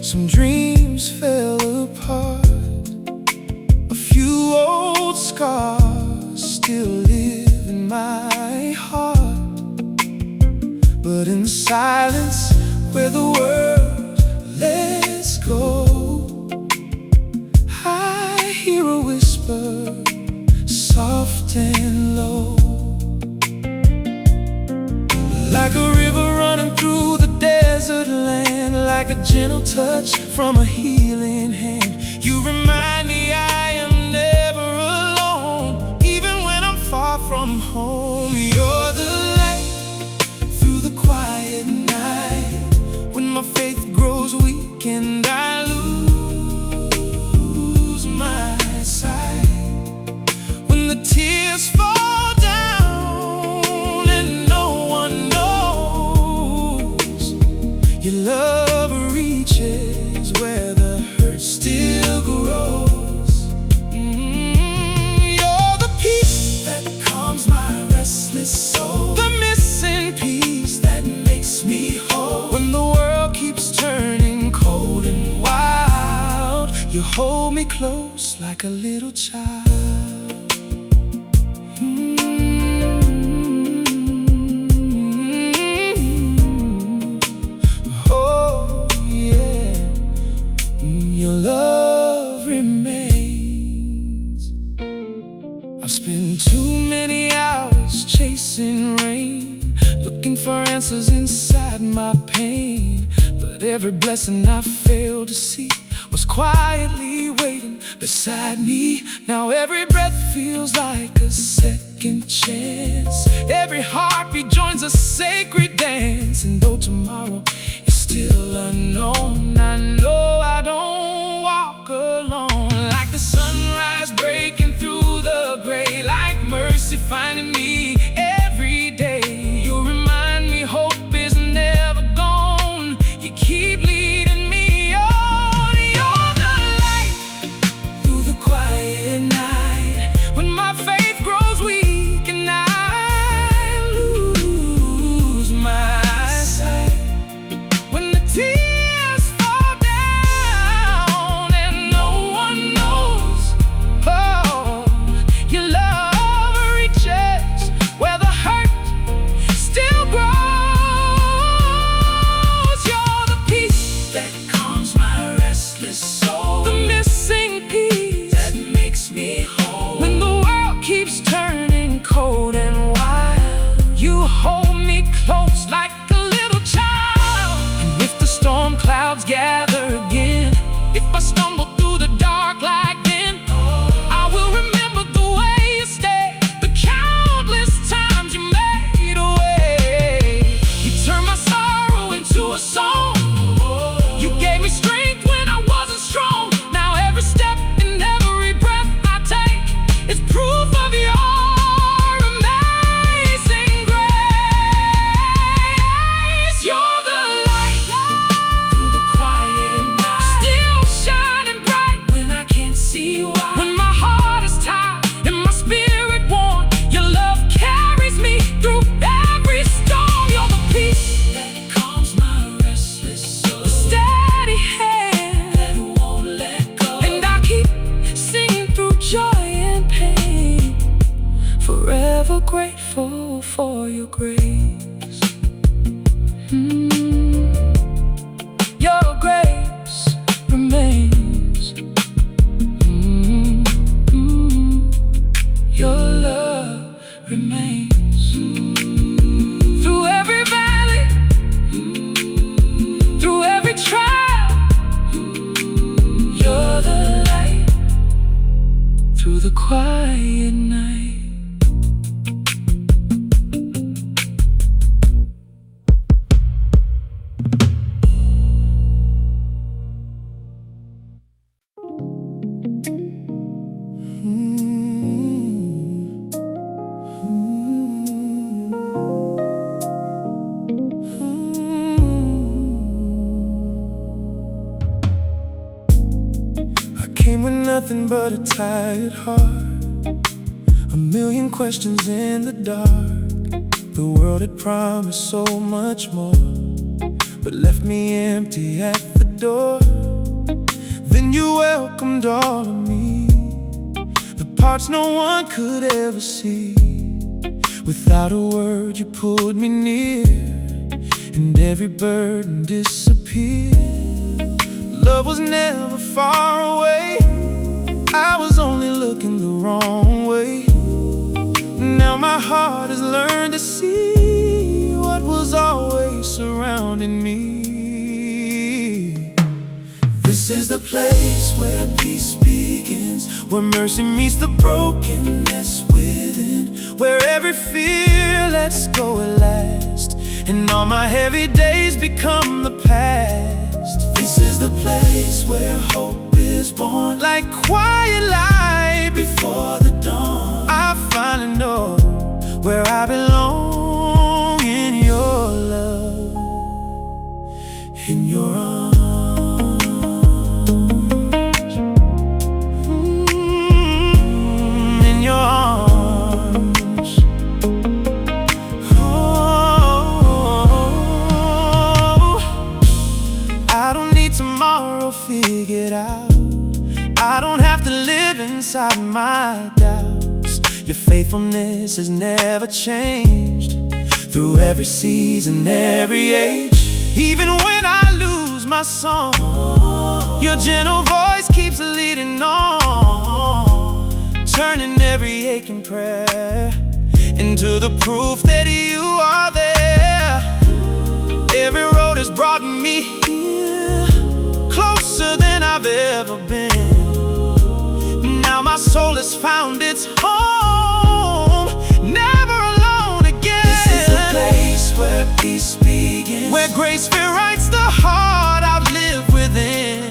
some dreams fell apart. A few old scars still live in my heart. But in silence, where the world lets go, I hear a whisper, soft and low. Like a river running through the desert land, like a gentle touch from a healing hand. You remind me I am never alone, even when I'm far from home. You're the light through the quiet night, when my faith grows weak and I lose my sight. When the tears fall down and no one knows, your love reaches where the hurt still grows. You're the peace that calms my restless soul, the missing piece that makes me whole. When the world keeps turning cold and wild, you hold me close like a little child. Oh yeah, your love remains. I've spent too many hours chasing rain, looking for answers inside my pain. But every blessing I failed to see was quietly waiting beside me. Now every breath feels like a second chance. Every heartbeat joins a sacred dance. And though tomorrow is still unknown, I know I don't walk alone. Like the sunrise breaking through the gray, like mercy finding me every day. You remind me hope is never gone. You keep leading me on. You're the light through the quiet night, when my faith grows weak and I lose my sight. When the tears fall down and no one knows, oh, your love reaches where the hurt still grows. You're the peace that calms my restless soul, the missing piece that makes me whole. When the world keeps turning cold and wild, you hold me close like a little child. And if the storm clouds gather again, if I stumble through the dark like then, I will remember the way you stayed, the countless times you made a way. You turned my sorrow into a song. You gave me strength when I wasn't strong. Now every step and every breath I take is proof of your amazing grace. You're the light through the quiet night, still shining forever grateful for your grace. Your grace remains. Your love remains. Through every valley, through every trial, you're the light through the quiet night. Came with nothing but a tired heart, a million questions in the dark. The world had promised so much more, but left me empty at the door. Then you welcomed all of me, the parts no one could ever see. Without a word you pulled me near, and every burden disappeared. Love was never far away, I was only looking the wrong way. Now my heart has learned to see what was always surrounding me. This is the place where peace begins, where mercy meets the brokenness within, where every fear lets go at last, and all my heavy days become the past. This is the place where hope is born, like quiet light before the dawn. I finally know where I belong, in your love, in your arms, in your arms. Oh, I don't need tomorrow figured out, I don't have to live inside my doubts. Your faithfulness has never changed, through every season, every age. Even when I lose my song, your gentle voice keeps leading on, turning every aching prayer into the proof that you are there. Every road has brought me here, closer than I've ever been. Now my soul has found its home, never alone again. This is the place where peace begins, where grace rewrites the heart I've lived within.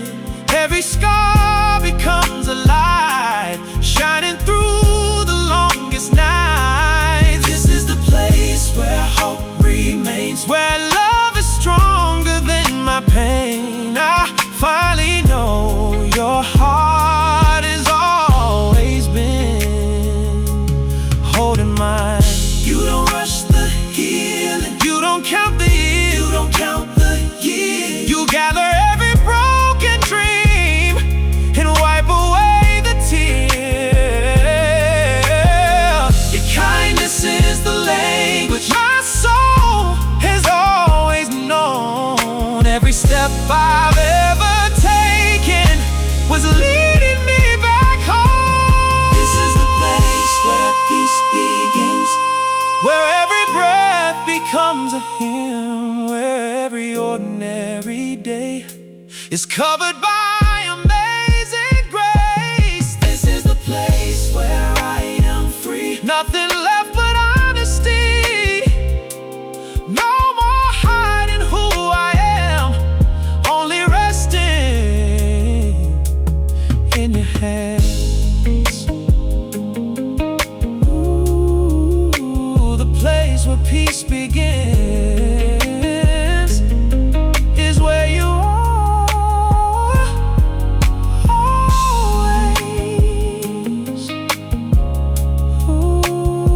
Every scar becomes a light, shining through the longest night. This is the place where hope remains, where love is stronger than my pain. I finally know your heart has always been holding mine. You don't rush the healing, you don't count the years, you don't count the years. You gather every broken dream and wipe away the tears. Your kindness is the language my soul has always known. Every step I've ever taken was leading me back home. This is the place where peace begins, where every breath becomes a hymn, where every ordinary day is covered by amazing grace. This is the place where I am free, nothing left but honesty. No more hiding who I am, only resting in your hands. Ooh, the place where peace begins is where you are always. Ooh.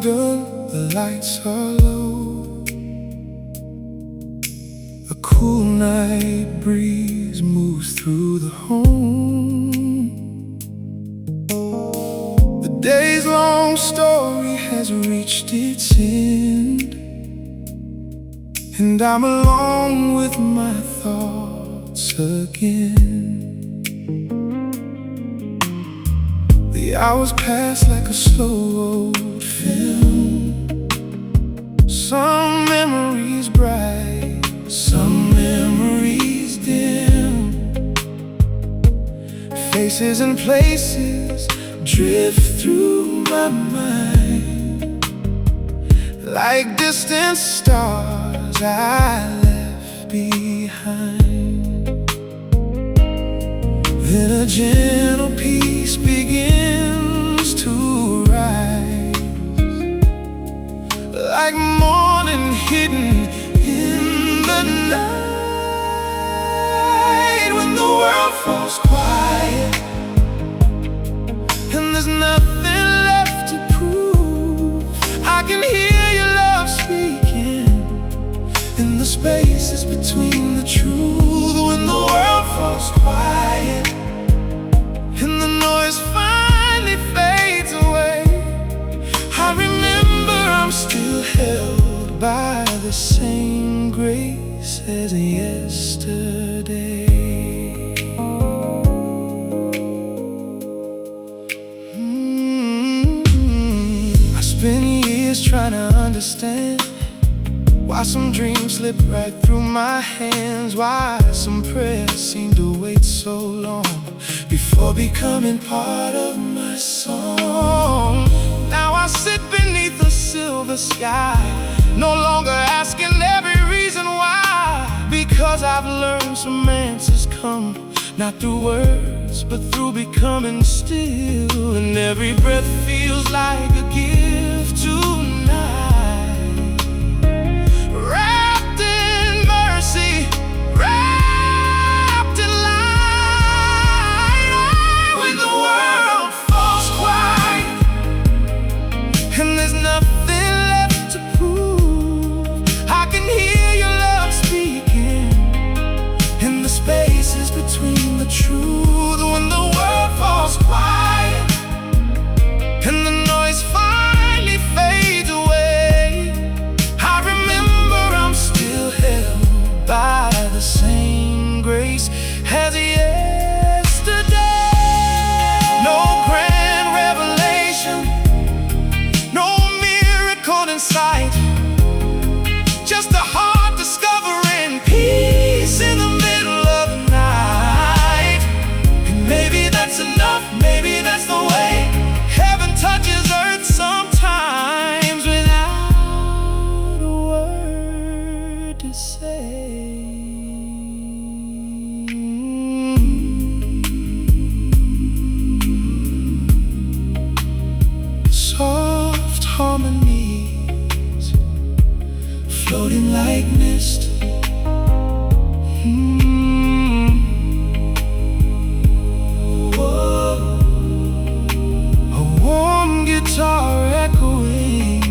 done, the lights are low. A cool night breeze moves through the home. The day's long story has reached its end, and I'm alone with my thoughts again. The hours pass like a slow old film. Some memories bright, some memories dim. Faces and places drift through my mind, like distant stars I left behind. Then a gentle peace begins to rise, like morning hidden in the night. When the world falls quiet and there's nothing left to prove, I can hear your love speaking in the spaces between the truth. When the world falls quiet and the noise finally fades away, I remember I'm still held by the same grace as yesterday. I spent years trying to understand why some dreams slip right through my hands, why some prayers seem to wait so long before becoming part of my song. Now I sit beneath a silver sky, no longer asking every reason why, because I've learned some answers come not through words but through becoming still. And every breath feels like a gift tonight, wrapped in mercy, wrapped in light. When the world falls quiet and there's nothing left to prove, I can hear your love speaking in the spaces between the truth. When the world falls quiet and the noise finally fades away, I remember I'm still held by the same grace as yesterday. No grand revelation, no miracle in sight, just a heart discovering peace in the middle of the night. And maybe that's enough, maybe that's the way heaven touches earth sometimes, without a word to say. Soft harmonies floating like mist. Whoa. A warm guitar echoing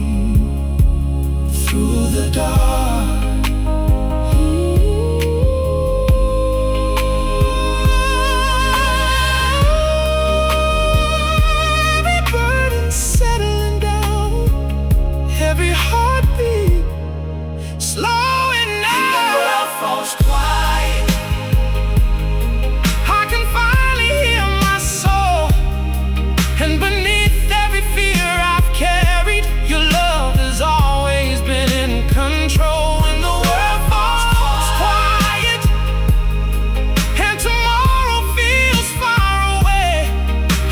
through the dark. Every burden settling down, every heartbeat slowing down. The world falls quiet, I can finally hear my soul, and beneath every fear I've carried, your love has always been in control. When the world falls quiet and tomorrow feels far away,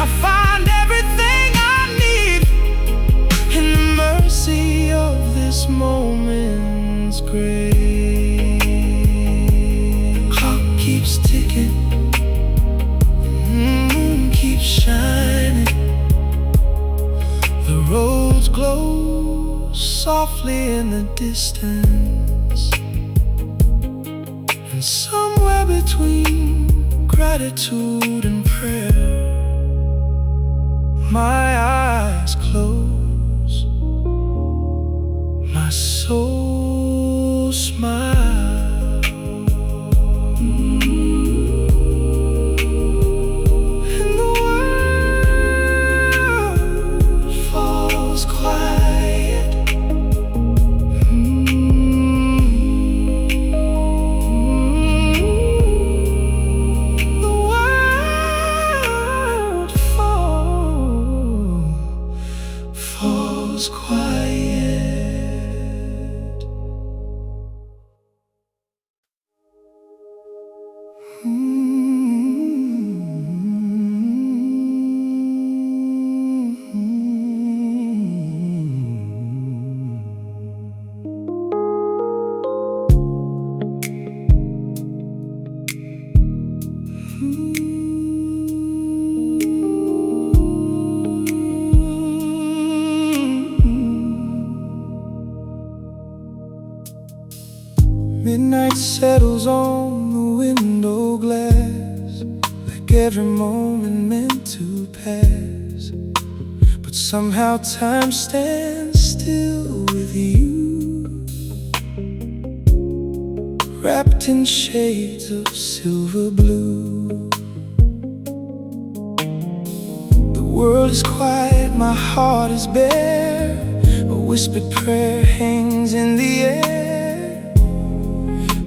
I find everything I need in the mercy of this moment's grace. Clock keeps ticking, moon keeps shining, the roads glow softly in the distance, and somewhere between gratitude and prayer, my eyes close Midnight settles on the window glass, like every moment meant to pass. But somehow time stands still with you, wrapped in shades of silver blue. The world is quiet, my heart is bare. A whispered prayer hangs in the air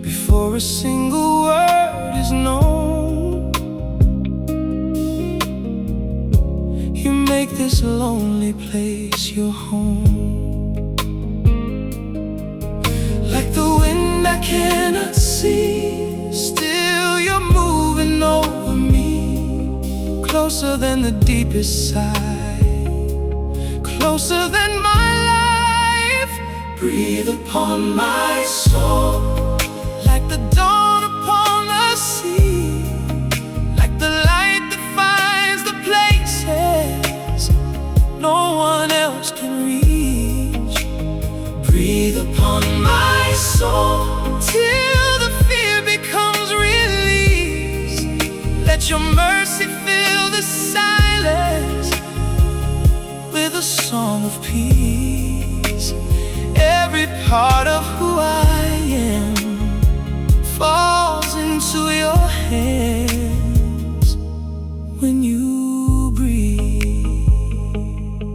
before a single word is known. You make this lonely place your home. Like the wind I cannot see, still you're moving over me, closer than the deepest sigh, closer than my life. Breathe upon my soul, like the dawn upon the sea, like the light that finds the places no one else can reach. Breathe upon my soul till the fear becomes release. Let your mercy fill the silence with a song of peace. Every part of who I am falls into your hands when you breathe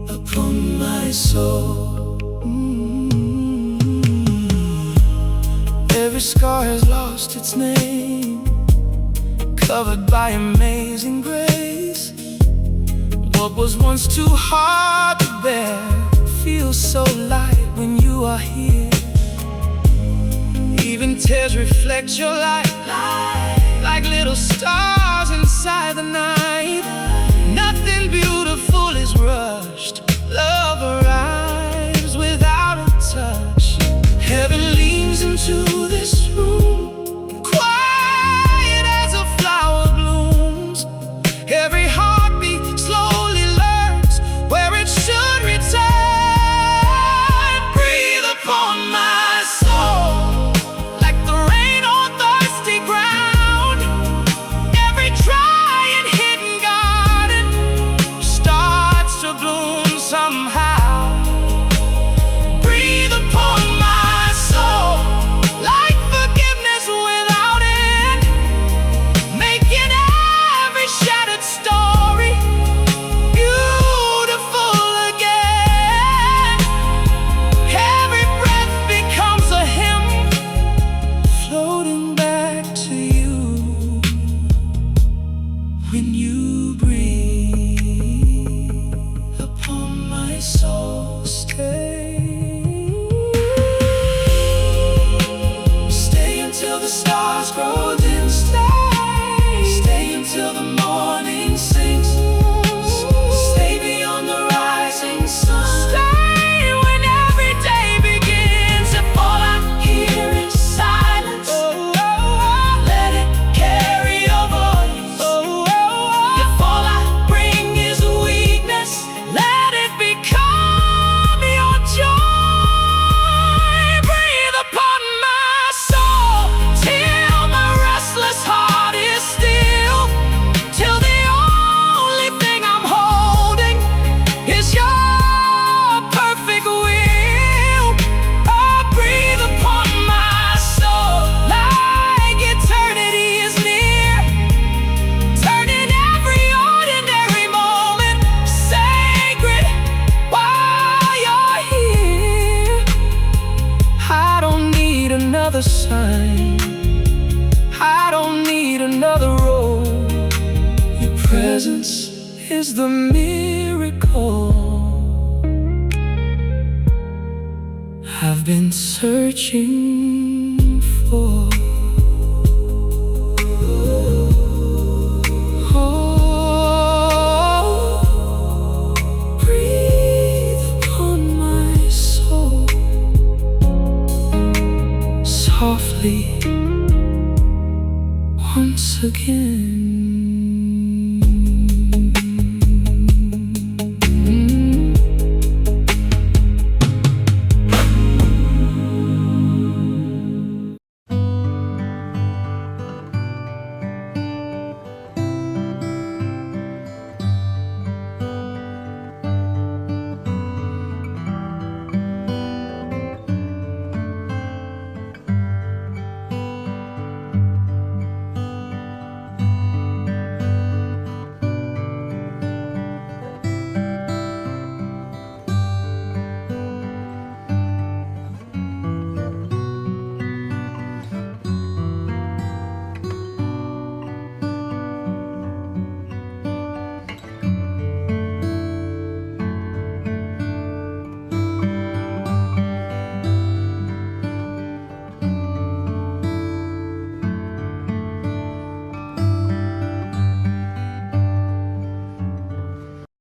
upon my soul. Every scar has lost its name, covered by amazing grace. What was once too hard to bear feels so light when you are here. Even tears reflect your light, like little stars inside the night. Nothing beautiful is rushed, love arrives without a touch. Heaven leans into this room, quiet as a flower blooms. Every heartbeat slowly learns where it should return. Breathe upon my soul, like the rain on thirsty ground. Every dry and hidden garden starts to bloom somehow. Breathe upon my soul, like forgiveness without end, making every shattered story beautiful again. Every breath becomes a hymn, floating back to you when you breathe upon my soul. Stay until the stars grow dim. Stay until the morning sinks. Stay beyond the rising sun. Stay when every day begins. If all I hear is silence, let it carry your voice. If all I bring is weakness, let it become your joy. Breathe upon my soul till my restless heart is still, till the only thing I'm holding is your perfect will. Oh, breathe upon my soul like eternity is near, turning every ordinary moment sacred while you're here. I don't need another sign, I don't need another road. Your presence is the miracle I've been searching for. Oh, breathe upon my soul softly once again.